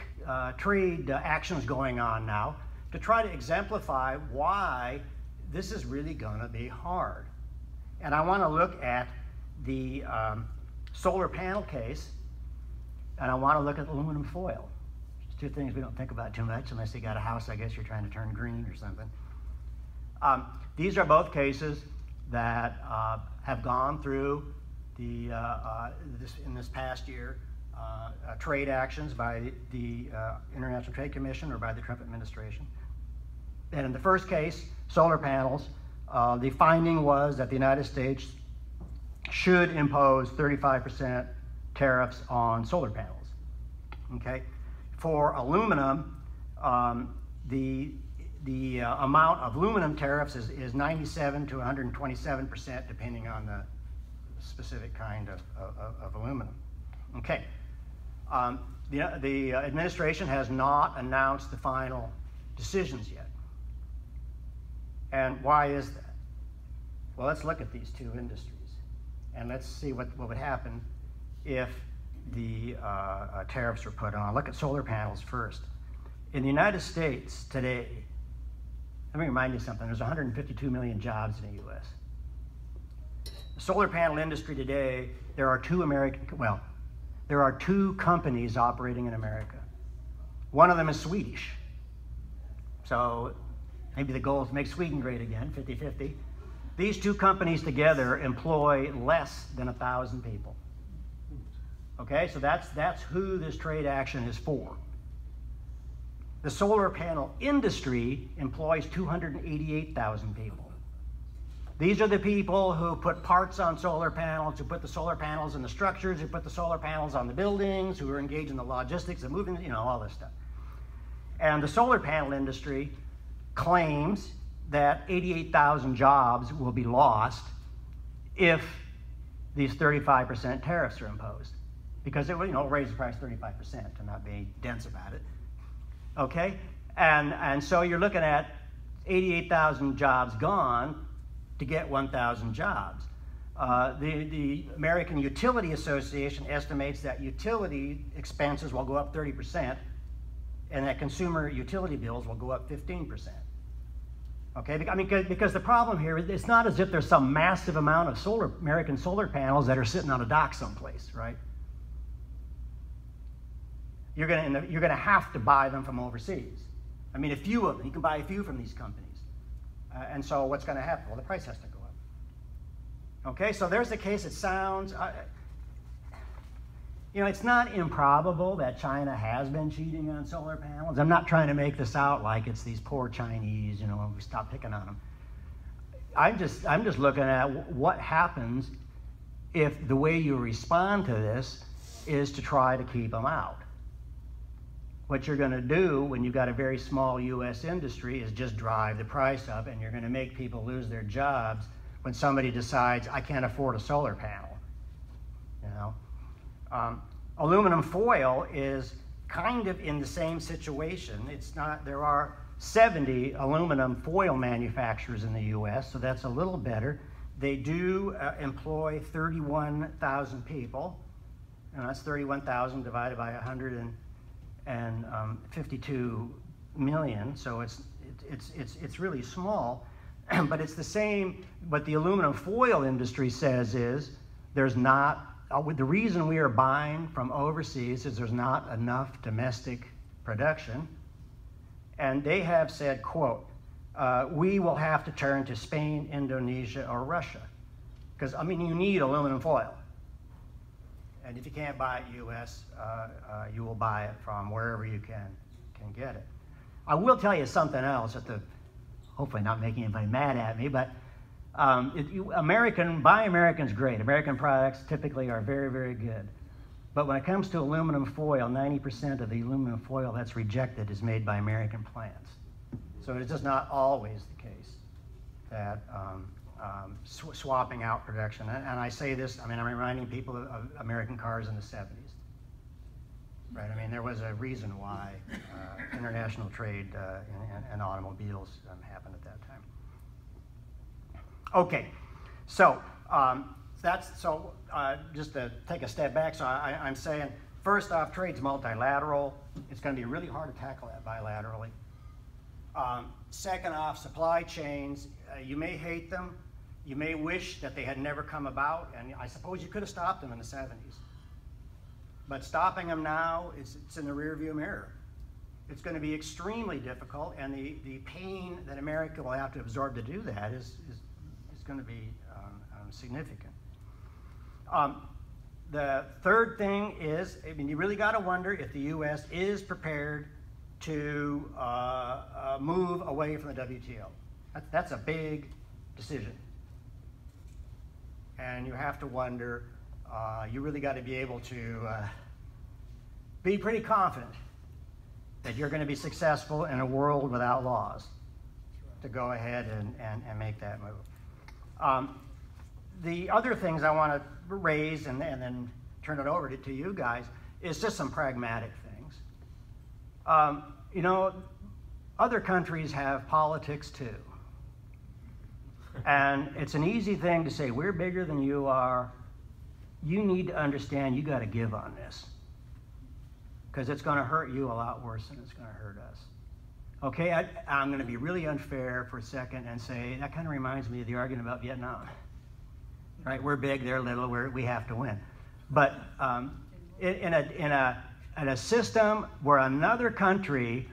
trade actions going on now to try to exemplify why this is really going to be hard. And I want to look at the solar panel case, and I want to look at aluminum foil. It's two things we don't think about too much unless you got a house, I guess you're trying to turn green or something. These are both cases that have gone through in this past year trade actions by the International Trade Commission or by the Trump administration. And in the first case, solar panels, the finding was that the United States should impose 35% tariffs on solar panels. Okay? For aluminum, the amount of aluminum tariffs is 97 to 127%, depending on the specific kind of aluminum. Okay. The administration has not announced the final decisions yet. And why is that? Well, let's look at these two industries, and let's see what would happen if the tariffs were put on. Look at solar panels first. In the United States today, let me remind you something, there's 152 million jobs in the U.S. The solar panel industry today, there are two companies operating in America. One of them is Swedish. So maybe the goal is to make Sweden great again, 50-50. These two companies together employ less than 1,000 people. Okay, so that's who this trade action is for. The solar panel industry employs 288,000 people. These are the people who put parts on solar panels, who put the solar panels in the structures, who put the solar panels on the buildings, who are engaged in the logistics of moving, all this stuff. And the solar panel industry claims that 88,000 jobs will be lost if these 35% tariffs are imposed. Because it will, raise the price 35% to not be dense about it. Okay? And so you're looking at 88,000 jobs gone to get 1,000 jobs. The American Utility Association estimates that utility expenses will go up 30%, and that consumer utility bills will go up 15%. Okay, because the problem here is it's not as if there's some massive amount of American solar panels that are sitting on a dock someplace, right? You're going to have to buy them from overseas. I mean, a few of them. You can buy a few from these companies. And so what's going to happen? Well, the price has to go up. Okay, so there's the case. It sounds, it's not improbable that China has been cheating on solar panels. I'm not trying to make this out like it's these poor Chinese, we stop picking on them. I'm just looking at what happens if the way you respond to this is to try to keep them out. What you're going to do when you've got a very small U.S. industry is just drive the price up, and you're going to make people lose their jobs when somebody decides, I can't afford a solar panel. Aluminum foil is kind of in the same situation. It's not, there are 70 aluminum foil manufacturers in the U.S., so that's a little better. They do employ 31,000 people, and that's 31,000 divided by 152 million, so it's really small, but it's the same. What the aluminum foil industry says is there's not, the reason we are buying from overseas is there's not enough domestic production, and they have said, quote, we will have to turn to Spain, Indonesia, or Russia, because you need aluminum foil. And if you can't buy it U.S., you will buy it from wherever you can get it. I will tell you something else, hopefully not making anybody mad at me, but buy American's great. American products typically are very, very good. But when it comes to aluminum foil, 90% of the aluminum foil that's rejected is made by American plants. So it's just not always the case that swapping out production. And I say this, I'm reminding people of American cars in the 70s. Right, there was a reason why international trade in automobiles happened at that time. Okay, so just to take a step back, so I'm saying, first off, trade's multilateral. It's going to be really hard to tackle that bilaterally. Second off, supply chains, you may hate them. You may wish that they had never come about, and I suppose you could have stopped them in the 70s. But stopping them now, it's in the rearview mirror. It's going to be extremely difficult, and the pain that America will have to absorb to do that is going to be significant. The third thing is, you really got to wonder if the U.S. is prepared to move away from the WTO. That's a big decision. And you have to wonder, you really got to be able to be pretty confident that you're going to be successful in a world without laws to go ahead and make that move. The other things I want to raise and then turn it over to you guys is just some pragmatic things. You know, other countries have politics too. And it's an easy thing to say, we're bigger than you are. You need to understand you got to give on this, because it's going to hurt you a lot worse than it's going to hurt us. Okay, I'm going to be really unfair for a second and say that kind of reminds me of the argument about Vietnam. Right, we're big, they're little, we have to win. But in a system where another country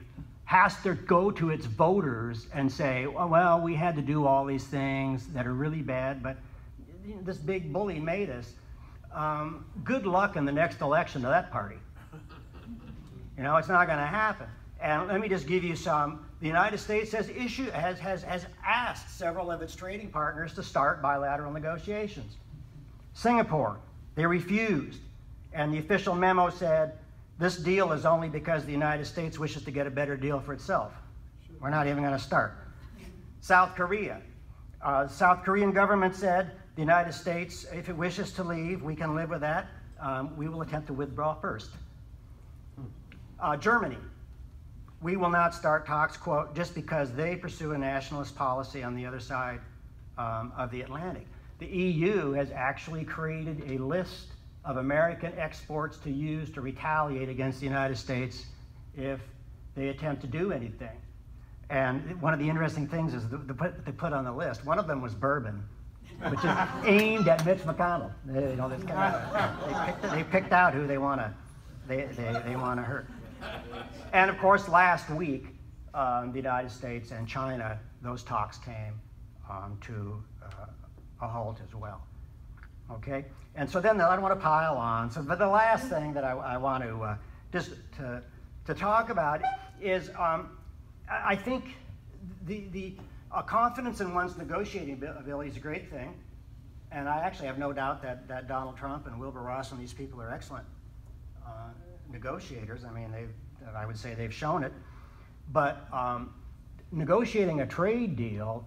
has to go to its voters and say, well, we had to do all these things that are really bad, but this big bully made us. Good luck in the next election to that party. You know, it's not going to happen. And let me just give you some. The United States has asked several of its trading partners to start bilateral negotiations. Singapore, they refused. And the official memo said, this deal is only because the United States wishes to get a better deal for itself. We're not even going to start. South Korea. South Korean government said, the United States, if it wishes to leave, we can live with that. We will attempt to withdraw first. Germany. We will not start talks, quote, just because they pursue a nationalist policy on the other side of the Atlantic. The EU has actually created a list of American exports to use to retaliate against the United States if they attempt to do anything. And one of the interesting things is they put on the list, one of them was bourbon, which is aimed at Mitch McConnell. You know, this kind of, they picked out who they want to hurt. And of course, last week, the United States and China, those talks came to a halt as well. Okay, and so then I don't want to pile on. So, but the last thing that I want to just to talk about is I think the confidence in one's negotiating ability is a great thing, and I actually have no doubt that Donald Trump and Wilbur Ross and these people are excellent negotiators. I mean, I would say they've shown it. But negotiating a trade deal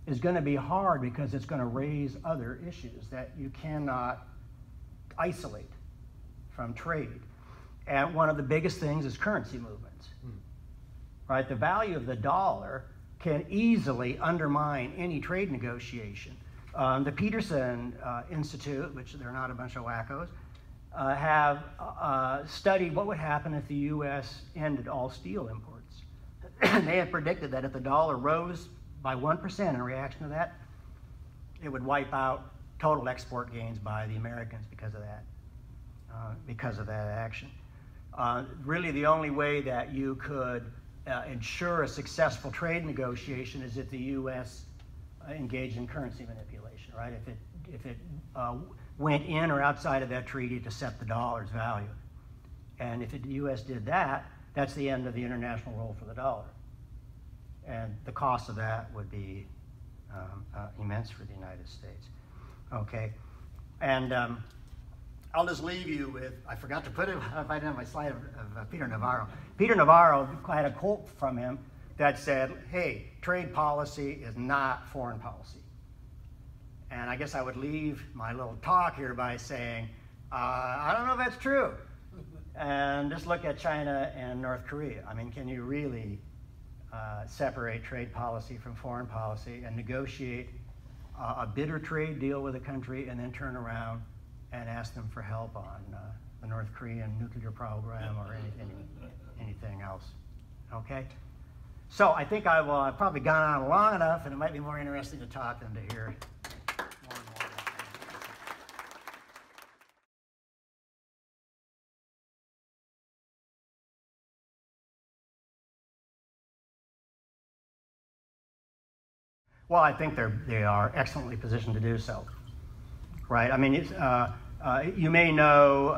is going to be hard because it's going to raise other issues that you cannot isolate from trade. And one of the biggest things is currency movements. Right? The value of the dollar can easily undermine any trade negotiation. The Peterson Institute, which they're not a bunch of wackos, have studied what would happen if the U.S. ended all steel imports. They had predicted that if the dollar rose by 1% in reaction to that, it would wipe out total export gains by the Americans because of that action. Really, the only way that you could ensure a successful trade negotiation is if the U.S. engaged in currency manipulation, right? If it went in or outside of that treaty to set the dollar's value. And if the U.S. did that, that's the end of the international role for the dollar. And the cost of that would be immense for the United States. Okay, and I'll just leave you with, I forgot to put it, I didn't have my slide of Peter Navarro. Peter Navarro, I had a quote from him that said, hey, trade policy is not foreign policy. And I guess I would leave my little talk here by saying, I don't know if that's true. And just look at China and North Korea. I mean, can you really separate trade policy from foreign policy and negotiate a bitter trade deal with a country and then turn around and ask them for help on the North Korean nuclear program or anything else? Okay? So I think I've probably gone on long enough, and it might be more interesting to talk than to hear. Well, I think they are excellently positioned to do so, right? I mean, you may know,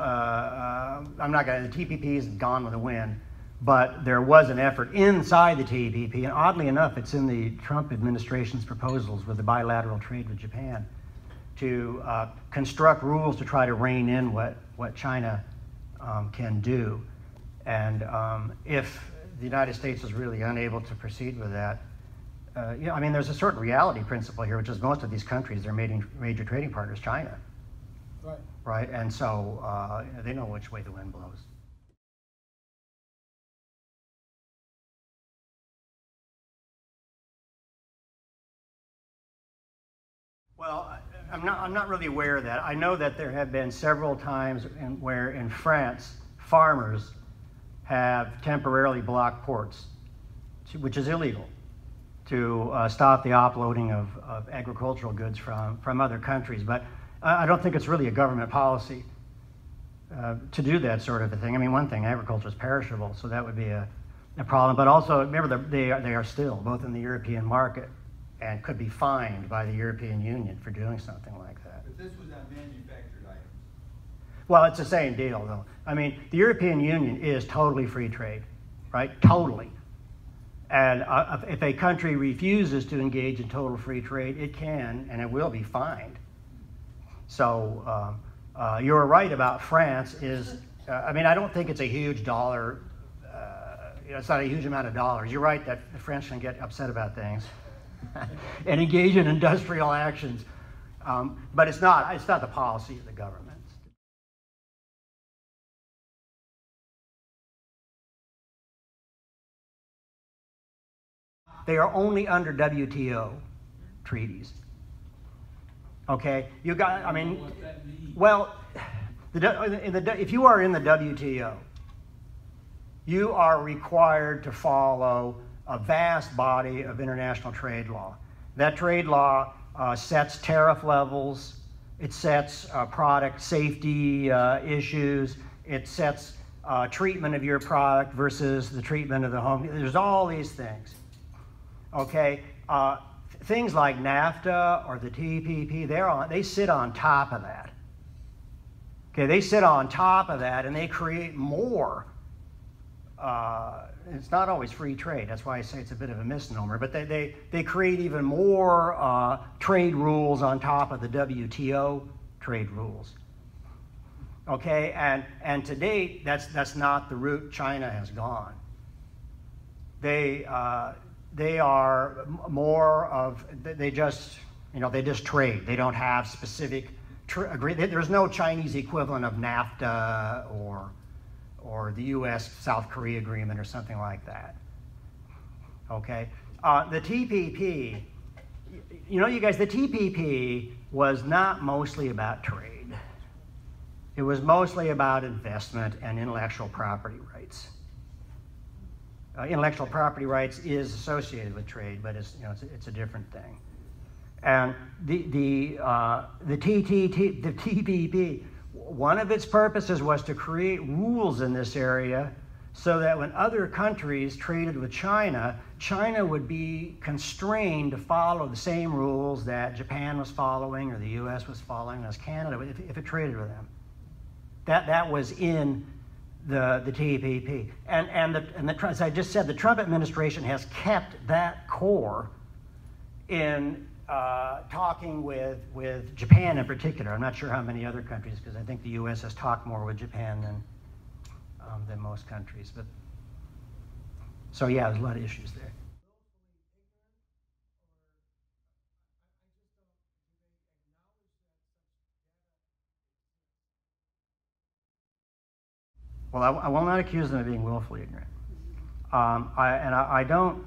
I'm not going to, the TPP is gone with the wind, but there was an effort inside the TPP, and oddly enough, it's in the Trump administration's proposals with the bilateral trade with Japan, to construct rules to try to rein in what China can do. And if the United States was really unable to proceed with that. I mean, there's a certain reality principle here, which is most of these countries, their major trading partners, China. Right. Right, and so they know which way the wind blows. Well, I'm not really aware of that. I know that there have been several times where in France, farmers have temporarily blocked ports, which is illegal, to stop the offloading of agricultural goods from other countries. But I don't think it's really a government policy to do that sort of a thing. I mean, one thing, agriculture is perishable, so that would be a problem. But also, remember, they are still both in the European market and could be fined by the European Union for doing something like that. But this was on manufactured items. Well, it's the same deal, though. I mean, the European Union is totally free trade, right? Totally. And if a country refuses to engage in total free trade, it can and it will be fined. So you're right about France. I mean, I don't think it's a huge dollar. It's not a huge amount of dollars. You're right that the French can get upset about things and engage in industrial actions, but it's not the policy of the government. They are only under WTO treaties. Okay, you got. I mean, well, if you are in the WTO, you are required to follow a vast body of international trade law. That trade law sets tariff levels. It sets product safety issues. It sets treatment of your product versus the treatment of the home. There's all these things. Okay, things like NAFTA or the TPP, they sit on top of that. Okay, they sit on top of that and they create more. It's not always free trade. That's why I say it's a bit of a misnomer. But they create even more trade rules on top of the WTO trade rules. Okay, and to date, that's not the route China has gone. They are more of, they just trade. They don't have specific there's no Chinese equivalent of NAFTA or the U.S.-South Korea agreement or something like that. Okay, the TPP, you guys, the TPP was not mostly about trade. It was mostly about investment and intellectual property rights. Intellectual property rights is associated with trade, but it's a different thing. And the TPP, one of its purposes was to create rules in this area so that when other countries traded with China, China would be constrained to follow the same rules that Japan was following or the U.S. was following as Canada if it traded with them. That was in the TPP. And as I just said, the Trump administration has kept that core in talking with Japan in particular. I'm not sure how many other countries, because I think the U.S. has talked more with Japan than most countries. But so yeah, there's a lot of issues there. Well, I will not accuse them of being willfully ignorant. I don't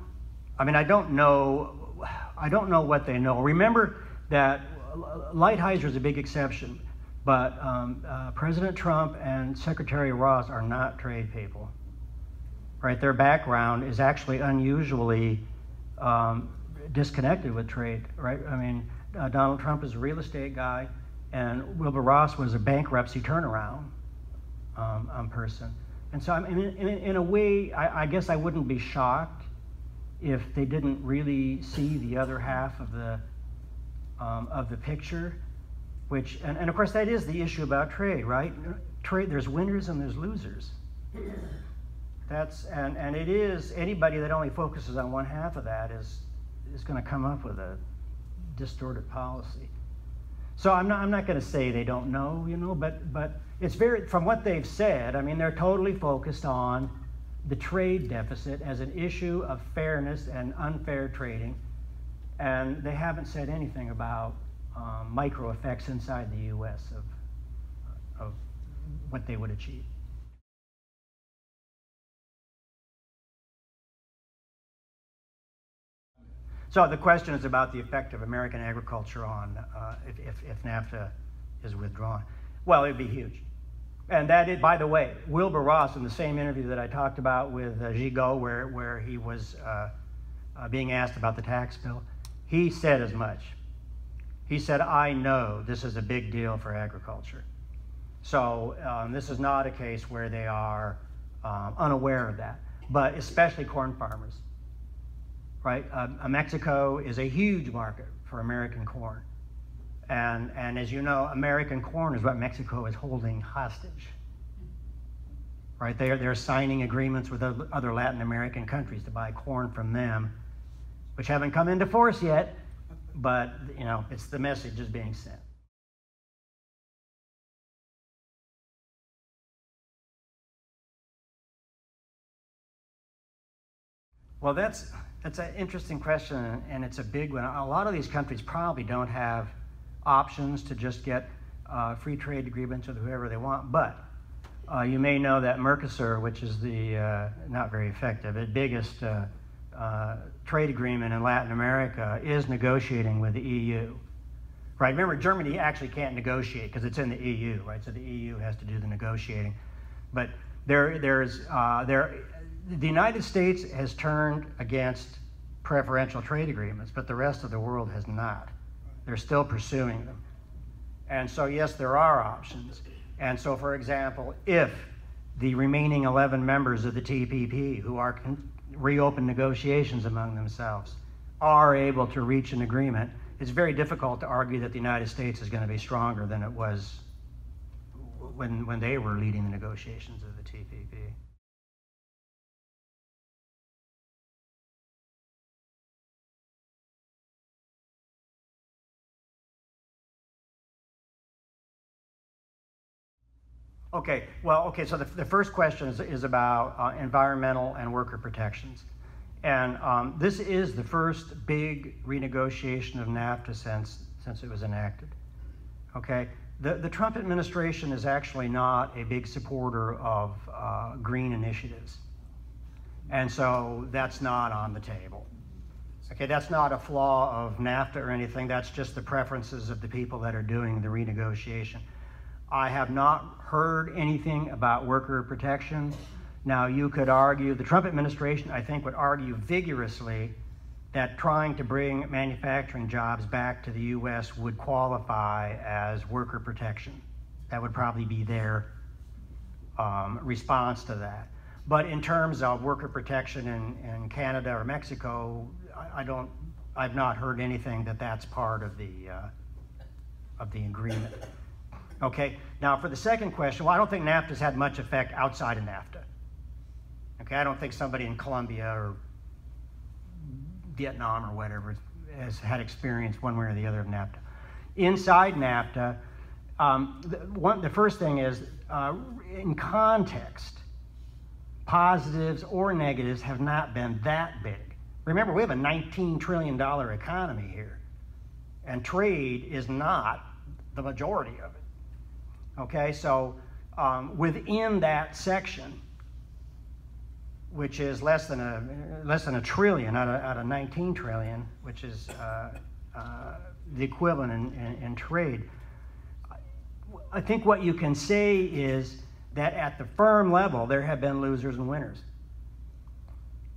know what they know. Remember that Lighthizer is a big exception, but President Trump and Secretary Ross are not trade people. Right? Their background is actually unusually disconnected with trade. Right? I mean, Donald Trump is a real estate guy, and Wilbur Ross was a bankruptcy turnaround person. And so, I mean, in a way, I guess I wouldn't be shocked if they didn't really see the other half of the picture, which, and of course that is the issue about trade, right? Trade, there's winners and there's losers. And it is, anybody that only focuses on one half of that is going to come up with a distorted policy. So I'm not going to say they don't know, but it's very, from what they've said, I mean, they're totally focused on the trade deficit as an issue of fairness and unfair trading, and they haven't said anything about micro effects inside the U.S. of what they would achieve. So the question is about the effect of American agriculture on if NAFTA is withdrawn. Well, it'd be huge. And that is, by the way, Wilbur Ross, in the same interview that I talked about with Gigot, where he was being asked about the tax bill, he said as much. He said, I know this is a big deal for agriculture. So this is not a case where they are unaware of that, but especially corn farmers. Right? Mexico is a huge market for American corn. And as you know, American corn is what Mexico is holding hostage. Right? They're signing agreements with other Latin American countries to buy corn from them, which haven't come into force yet, but you know, it's the message is being sent. Well, that's an interesting question, and it's a big one. A lot of these countries probably don't have options to just get free trade agreements with whoever they want, but you may know that Mercosur, which is the not very effective, the biggest trade agreement in Latin America, is negotiating with the EU. Right? Remember, Germany actually can't negotiate because it's in the EU, right? So the EU has to do the negotiating. But the United States has turned against preferential trade agreements, but the rest of the world has not. They're still pursuing them. And so, yes, there are options. And so, for example, if the remaining 11 members of the TPP, who are reopen negotiations among themselves, are able to reach an agreement, it's very difficult to argue that the United States is going to be stronger than it was when they were leading the negotiations of the TPP. Okay, so the first question is about environmental and worker protections. And this is the first big renegotiation of NAFTA since it was enacted. Okay, the Trump administration is actually not a big supporter of green initiatives. And so that's not on the table. Okay, that's not a flaw of NAFTA or anything, that's just the preferences of the people that are doing the renegotiation. I have not heard anything about worker protection. Now, you could argue, the Trump administration, I think, would argue vigorously that trying to bring manufacturing jobs back to the U.S. would qualify as worker protection. That would probably be their response to that. But in terms of worker protection in Canada or Mexico, I've not heard anything that that's part of the agreement. Okay, now for the second question, well, I don't think NAFTA's had much effect outside of NAFTA. Okay, I don't think somebody in Colombia or Vietnam or whatever has had experience one way or the other of NAFTA. Inside NAFTA, the first thing is, in context, positives or negatives have not been that big. Remember, we have a $19 trillion economy here, and trade is not the majority of it. Okay, so within that section, which is less than a trillion out of 19 trillion, which is the equivalent in trade, I think what you can say is that at the firm level, there have been losers and winners.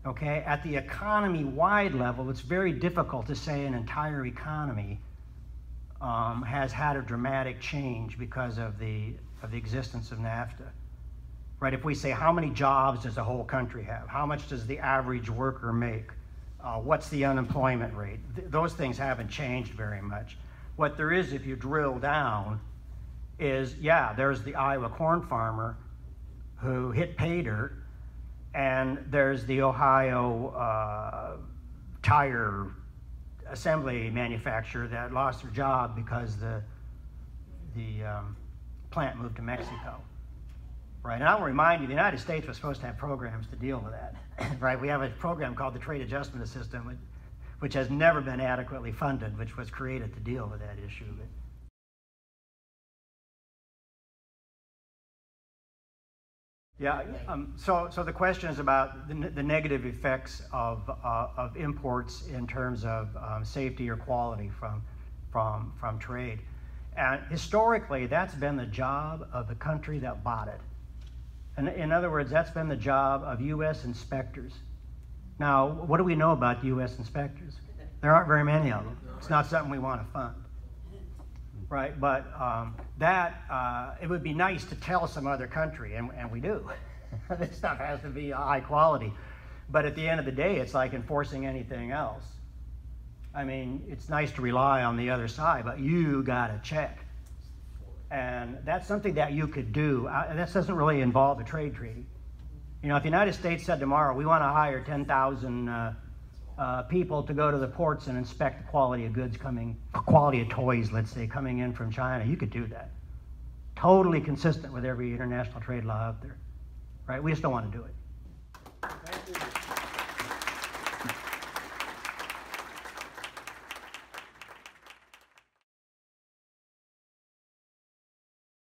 Okay, at the economy-wide level, it's very difficult to say an entire economy has had a dramatic change because of the existence of NAFTA. Right? If we say how many jobs does the whole country have, how much does the average worker make, what's the unemployment rate, those things haven't changed very much. What there is, if you drill down, is there's the Iowa corn farmer who hit pay dirt, and there's the Ohio tire assembly manufacturer that lost their job because the plant moved to Mexico. right? And I'll remind you, the United States was supposed to have programs to deal with that, right? We have a program called the Trade Adjustment System, which has never been adequately funded, which was created to deal with that issue. Yeah, so the question is about the negative effects of imports in terms of safety or quality from trade. And historically, that's been the job of the country that bought it. And in other words, that's been the job of U.S. inspectors. Now, what do we know about U.S. inspectors? There aren't very many of them. It's not something we want to fund. Right, but it would be nice to tell some other country, and we do. This stuff has to be high quality. But at the end of the day, it's like enforcing anything else. I mean, it's nice to rely on the other side, but you got to check. And that's something that you could do. That doesn't really involve a trade treaty. You know, if the United States said tomorrow, we want to hire 10,000 people to go to the ports and inspect the quality of goods quality of toys, let's say, coming in from China, you could do that. Totally consistent with every international trade law out there, right? We just don't want to do it.